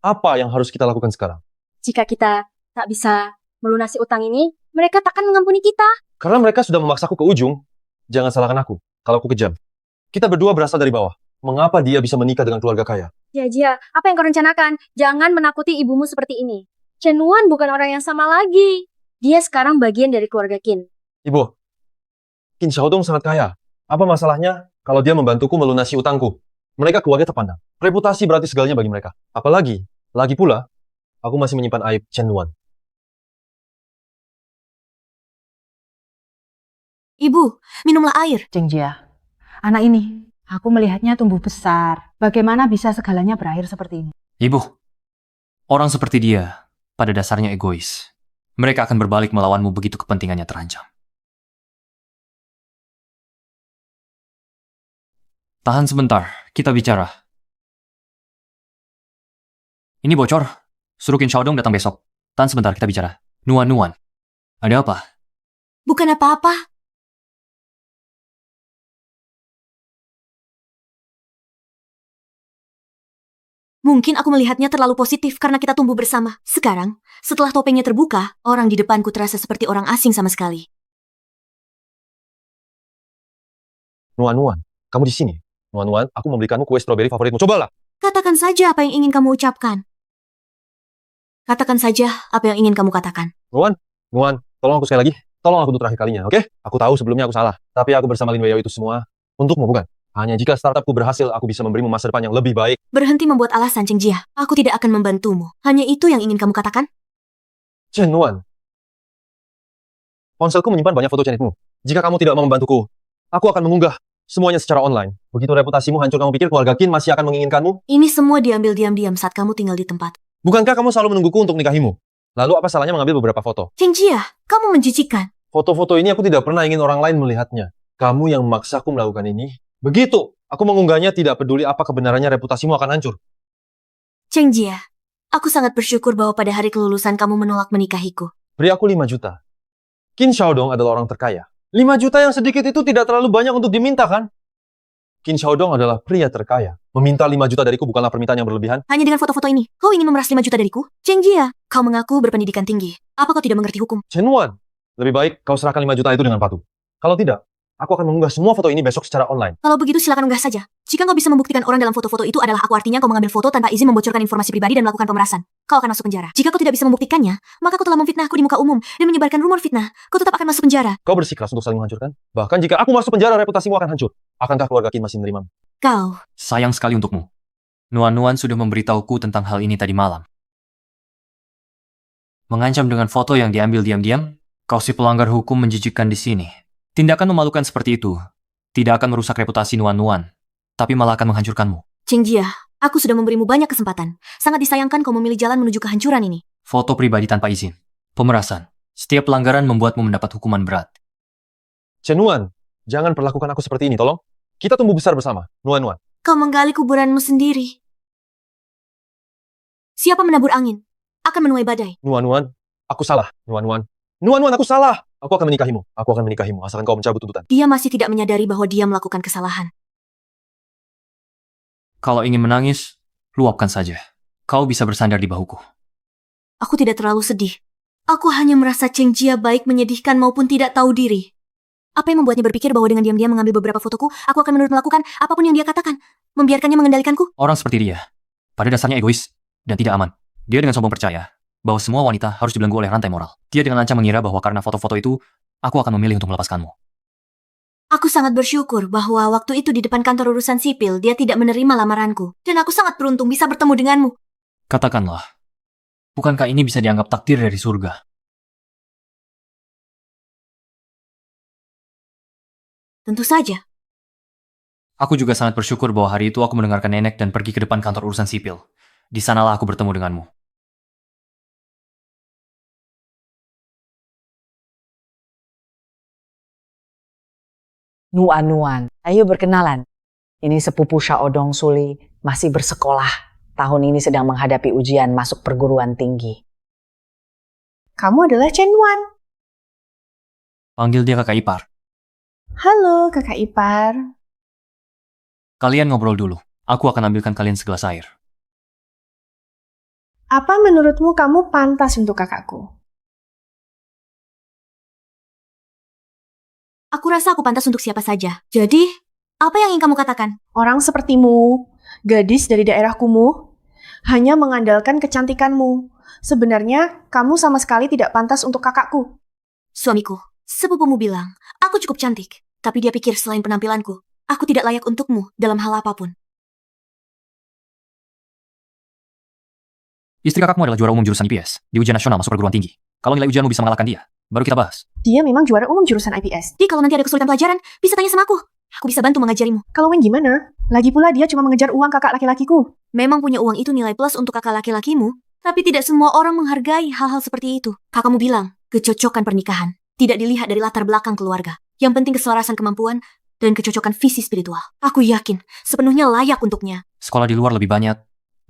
S2: apa yang harus kita lakukan sekarang?
S16: Jika kita tak bisa melunasi utang ini, mereka takkan mengampuni kita.
S2: Karena mereka sudah memaksaku ke ujung. Jangan salahkan aku kalau aku kejam. Kita berdua berasal dari bawah. Mengapa dia bisa menikah dengan keluarga kaya?
S16: Jia, apa yang kau rencanakan? Jangan menakuti ibumu seperti ini. Chen Nuan bukan orang yang sama lagi. Dia sekarang bagian dari keluarga Qin.
S2: Ibu, Qin Xiaodong sangat kaya. Apa masalahnya kalau dia membantuku melunasi utangku? Mereka keluarga terpandang. Reputasi berarti segalanya bagi mereka. Apalagi, lagi pula, aku masih menyimpan aib Chen Nuan.
S1: Ibu, minumlah air.
S3: Cheng Jia, anak ini, aku melihatnya tumbuh besar. Bagaimana bisa segalanya berakhir seperti ini?
S5: Ibu, orang seperti dia pada dasarnya egois. Mereka akan berbalik melawanmu begitu kepentingannya terancam. Tahan sebentar, kita bicara. Ini bocor. Suruh Qin Xiaodong datang besok. Tahan sebentar, kita bicara. Nuan-Nuan, ada apa?
S1: Bukan apa-apa. Mungkin aku melihatnya terlalu positif karena kita tumbuh bersama. Sekarang, setelah topengnya terbuka, orang di depanku terasa seperti orang asing sama sekali.
S2: Nuan-Nuan, kamu di sini. Nuan-Nuan, aku memberikanmu kue stroberi favoritmu. Cobalah.
S1: Katakan saja apa yang ingin kamu ucapkan. Katakan saja apa yang ingin kamu katakan.
S2: Nuan, tolong aku sekali lagi. Tolong aku untuk terakhir kalinya, oke? Aku tahu sebelumnya aku salah. Tapi aku bersama Lin Weiyao itu semua untukmu, bukan? Hanya jika startupku berhasil, aku bisa memberimu masa depan yang lebih baik.
S1: Berhenti membuat alasan, Cheng Jia. Aku tidak akan membantumu. Hanya itu yang ingin kamu katakan?
S2: Chen Nuan. Ponselku menyimpan banyak foto Chen-mu. Jika kamu tidak mau membantuku, aku akan mengunggah semuanya secara online. Begitu reputasimu hancur, kamu pikir keluarga Qin masih akan menginginkanmu?
S1: Ini semua diambil diam-diam saat kamu tinggal di tempat.
S2: Bukankah kamu selalu menungguku untuk nikahimu? Lalu apa salahnya mengambil beberapa foto?
S1: Cheng Jia, kamu menjijikan.
S2: Foto-foto ini aku tidak pernah ingin orang lain melihatnya. Kamu yang memaksaku melakukan ini. Begitu, aku mengunggahnya tidak peduli apa kebenarannya, reputasimu akan hancur.
S1: Cheng Jia, aku sangat bersyukur bahwa pada hari kelulusan kamu menolak menikahiku.
S2: Beri aku 5 juta. Qin Xiaodong adalah orang terkaya. 5 juta yang sedikit itu tidak terlalu banyak untuk diminta, kan? Qin Xiaodong adalah pria terkaya. Meminta 5 juta dariku bukanlah permintaan yang berlebihan.
S1: Hanya dengan foto-foto ini, kau ingin memeras 5 juta dariku? Cheng Jia, kau mengaku berpendidikan tinggi. Apa kau tidak mengerti hukum?
S2: Chen Nuan, lebih baik kau serahkan 5 juta itu dengan patuh. Kalau tidak, aku akan mengunggah semua foto ini besok secara online.
S1: Kalau begitu silakan unggah saja. Jika kau bisa membuktikan orang dalam foto-foto itu adalah aku, artinya kau mengambil foto tanpa izin, membocorkan informasi pribadi dan melakukan pemerasan. Kau akan masuk penjara. Jika kau tidak bisa membuktikannya, maka kau telah memfitnahku di muka umum dan menyebarkan rumor fitnah. Kau tetap akan masuk penjara.
S2: Kau bersikeras untuk saling menghancurkan? Bahkan jika aku masuk penjara, reputasimu akan hancur. Akankah keluarga Qin masih menerimamu?
S1: Kau.
S5: Sayang sekali untukmu. Nuan-Nuan sudah memberitahuku tentang hal ini tadi malam. Mengancam dengan foto yang diambil diam-diam, kau si pelanggar hukum menjijikkan di sini. Tindakan memalukan seperti itu tidak akan merusak reputasi Nuan-Nuan, tapi malah akan menghancurkanmu.
S1: Cheng Jia, aku sudah memberimu banyak kesempatan. Sangat disayangkan kau memilih jalan menuju kehancuran ini.
S5: Foto pribadi tanpa izin, pemerasan. Setiap pelanggaran membuatmu mendapat hukuman berat.
S2: Chen Nuan, jangan perlakukan aku seperti ini, tolong. Kita tumbuh besar bersama, Nuan-Nuan.
S1: Kau menggali kuburanmu sendiri. Siapa menabur angin akan menuai badai.
S2: Nuan-Nuan, aku salah. Nuan-Nuan. Nuan-Nuan, aku salah. Aku akan menikahimu. Aku akan menikahimu, asalkan kau mencabut tuntutan.
S1: Dia masih tidak menyadari bahwa dia melakukan kesalahan.
S5: Kalau ingin menangis, luapkan saja. Kau bisa bersandar di bahuku.
S1: Aku tidak terlalu sedih. Aku hanya merasa Cheng Jia baik menyedihkan maupun tidak tahu diri. Apa yang membuatnya berpikir bahwa dengan diam-diam mengambil beberapa fotoku, aku akan menurut melakukan apapun yang dia katakan, membiarkannya mengendalikanku?
S5: Orang seperti dia, pada dasarnya egois dan tidak aman. Dia dengan sombong percaya bahwa semua wanita harus dibelenggu oleh rantai moral. Dia dengan lancang mengira bahwa karena foto-foto itu, aku akan memilih untuk melepaskanmu.
S1: Aku sangat bersyukur bahwa waktu itu di depan kantor urusan sipil, dia tidak menerima lamaranku. Dan aku sangat beruntung bisa bertemu denganmu.
S5: Katakanlah, bukankah ini bisa dianggap takdir dari surga?
S1: Tentu saja.
S5: Aku juga sangat bersyukur bahwa hari itu aku mendengarkan nenek dan pergi ke depan kantor urusan sipil. Di sanalah aku bertemu denganmu.
S3: Nuan-Nuan, ayo berkenalan. Ini sepupu Xiaodong Suli, masih bersekolah. Tahun ini sedang menghadapi ujian masuk perguruan tinggi.
S17: Kamu adalah Chen Nuan.
S5: Panggil dia kakak ipar.
S17: Halo, kakak ipar.
S5: Kalian ngobrol dulu. Aku akan ambilkan kalian segelas air.
S17: Apa menurutmu kamu pantas untuk kakakku?
S1: Aku rasa aku pantas untuk siapa saja. Jadi, apa yang ingin kamu katakan?
S17: Orang sepertimu, gadis dari daerah kumuh, hanya mengandalkan kecantikanmu. Sebenarnya, kamu sama sekali tidak pantas untuk kakakku.
S1: Suamiku, sepupumu bilang, aku cukup cantik. Tapi dia pikir selain penampilanku, aku tidak layak untukmu dalam hal apapun.
S5: Istri kakakmu adalah juara umum jurusan IPS di ujian nasional masuk perguruan tinggi. Kalau nilai ujianmu bisa mengalahkan dia, baru kita bahas.
S17: Dia memang juara umum jurusan IPS.
S1: Jadi kalau nanti ada kesulitan pelajaran, bisa tanya sama aku. Aku bisa bantu mengajarimu.
S17: Kalau Wen gimana? Lagi pula dia cuma mengejar uang kakak laki-lakiku.
S1: Memang punya uang itu nilai plus untuk kakak laki-lakimu, tapi tidak semua orang menghargai hal-hal seperti itu. Kakakmu bilang, kecocokan pernikahan tidak dilihat dari latar belakang keluarga. Yang penting keselarasan kemampuan dan kecocokan visi spiritual. Aku yakin sepenuhnya layak untuknya.
S5: Sekolah di luar lebih banyak,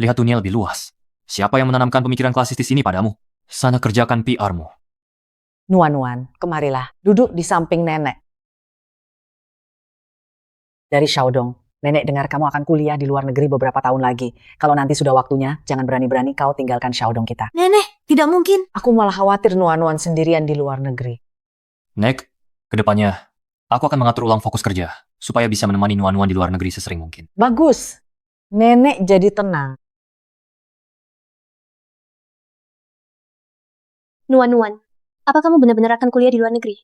S5: lihat dunia lebih luas. Siapa yang menanamkan pemikiran klasis di sini padamu? Sana kerjakan PR-mu.
S3: Nuan-Nuan, kemarilah. Duduk di samping nenek. Dari Xiaodong, nenek dengar kamu akan kuliah di luar negeri beberapa tahun lagi. Kalau nanti sudah waktunya, jangan berani-berani kau tinggalkan Xiaodong kita.
S1: Nenek, tidak mungkin.
S3: Aku malah khawatir Nuan-Nuan sendirian di luar negeri.
S5: Nek, kedepannya, aku akan mengatur ulang fokus kerja, supaya bisa menemani Nuan-Nuan di luar negeri sesering mungkin.
S3: Bagus. Nenek jadi tenang.
S16: Nuan-Nuan, apa kamu benar-benar akan kuliah di luar negeri?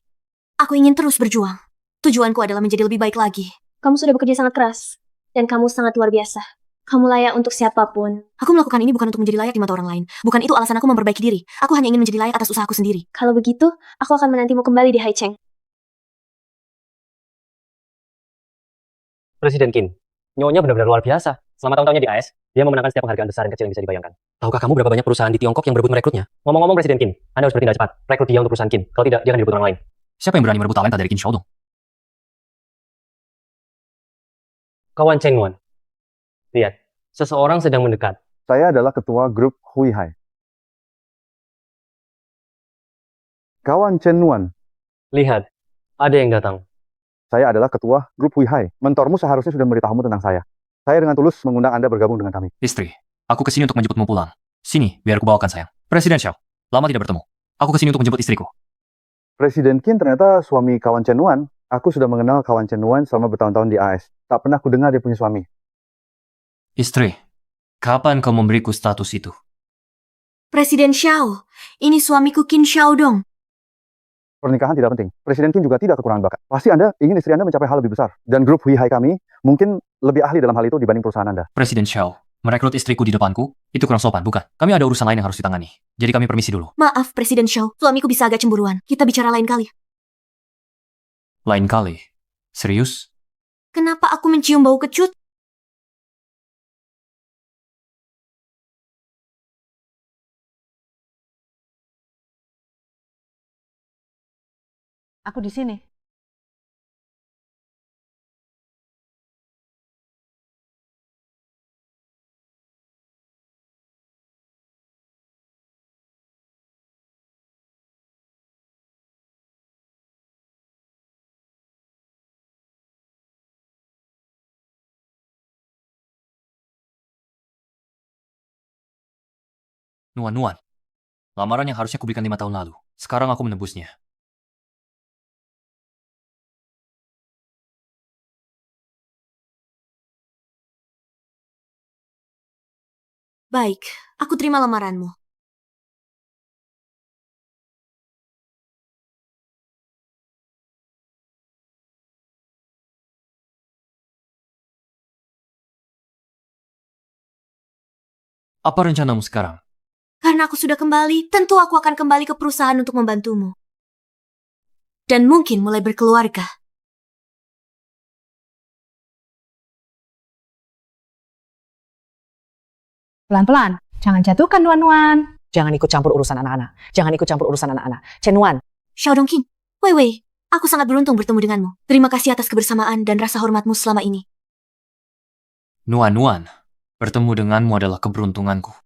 S1: Aku ingin terus berjuang. Tujuanku adalah menjadi lebih baik lagi.
S16: Kamu sudah bekerja sangat keras, dan kamu sangat luar biasa. Kamu layak untuk siapapun.
S1: Aku melakukan ini bukan untuk menjadi layak di mata orang lain. Bukan itu alasan aku memperbaiki diri. Aku hanya ingin menjadi layak atas usahaku sendiri.
S16: Kalau begitu, aku akan menantimu kembali di Haicheng.
S7: Presiden Qin, nyonya benar-benar luar biasa. Selama tahun-tahunnya di AS, dia memenangkan setiap penghargaan besar dan kecil yang bisa dibayangkan. Tahukah kamu berapa banyak perusahaan di Tiongkok yang berebut merekrutnya? Ngomong-ngomong Presiden Qin, Anda harus bertindak cepat. Rekrut dia untuk perusahaan Qin. Kalau tidak, dia akan direbut orang lain.
S5: Siapa yang berani merebut talenta dari Qin Xiaodong?
S7: Kawan Chen Nuan. Lihat, seseorang sedang mendekat.
S12: Saya adalah ketua grup Hui Hai. Kawan Chen Nuan.
S7: Lihat, ada yang datang.
S12: Saya adalah ketua grup Hui Hai. Mentormu seharusnya sudah memberitahumu tentang saya. Saya dengan tulus mengundang Anda bergabung dengan kami.
S5: Istri, aku kesini untuk menjemputmu pulang. Sini, biar aku bawakan sayang. Presiden Xiao, lama tidak bertemu. Aku kesini untuk menjemput istriku.
S12: Presiden Qin ternyata suami kawan Chen Nuan. Aku sudah mengenal kawan Chen Nuan selama bertahun-tahun di AS. Tak pernah kudengar dia punya suami.
S5: Istri, kapan kau memberiku status itu?
S1: Presiden Xiao, ini suamiku Qin Xiaodong.
S12: Pernikahan tidak penting. Presiden Qin juga tidak kekurangan bakat. Pasti Anda ingin istri Anda mencapai hal lebih besar. Dan grup Hui Hai kami mungkin lebih ahli dalam hal itu dibanding perusahaan Anda.
S5: Presiden Xiao, merekrut istriku di depanku, itu kurang sopan, bukan? Kami ada urusan lain yang harus ditangani. Jadi kami permisi dulu.
S1: Maaf, Presiden Xiao. Suamiku bisa agak cemburuan. Kita bicara lain kali.
S5: Lain kali? Serius?
S1: Kenapa aku mencium bau kecut?
S3: Aku di sini.
S5: Nuan, lamaran yang harusnya kuberikan 5 tahun lalu. Sekarang aku menebusnya.
S1: Baik, aku terima lamaranmu.
S5: Apa rencanamu sekarang?
S1: Karena aku sudah kembali, tentu aku akan kembali ke perusahaan untuk membantumu. Dan mungkin mulai berkeluarga.
S3: Pelan-pelan, jangan jatuhkan Nuan.
S18: Jangan ikut campur urusan anak-anak. Jangan ikut campur urusan anak-anak. Chen Wan.
S1: Xiaodong Qin, Wei Wei, aku sangat beruntung bertemu denganmu. Terima kasih atas kebersamaan dan rasa hormatmu selama ini.
S5: Nuan, bertemu denganmu adalah keberuntunganku.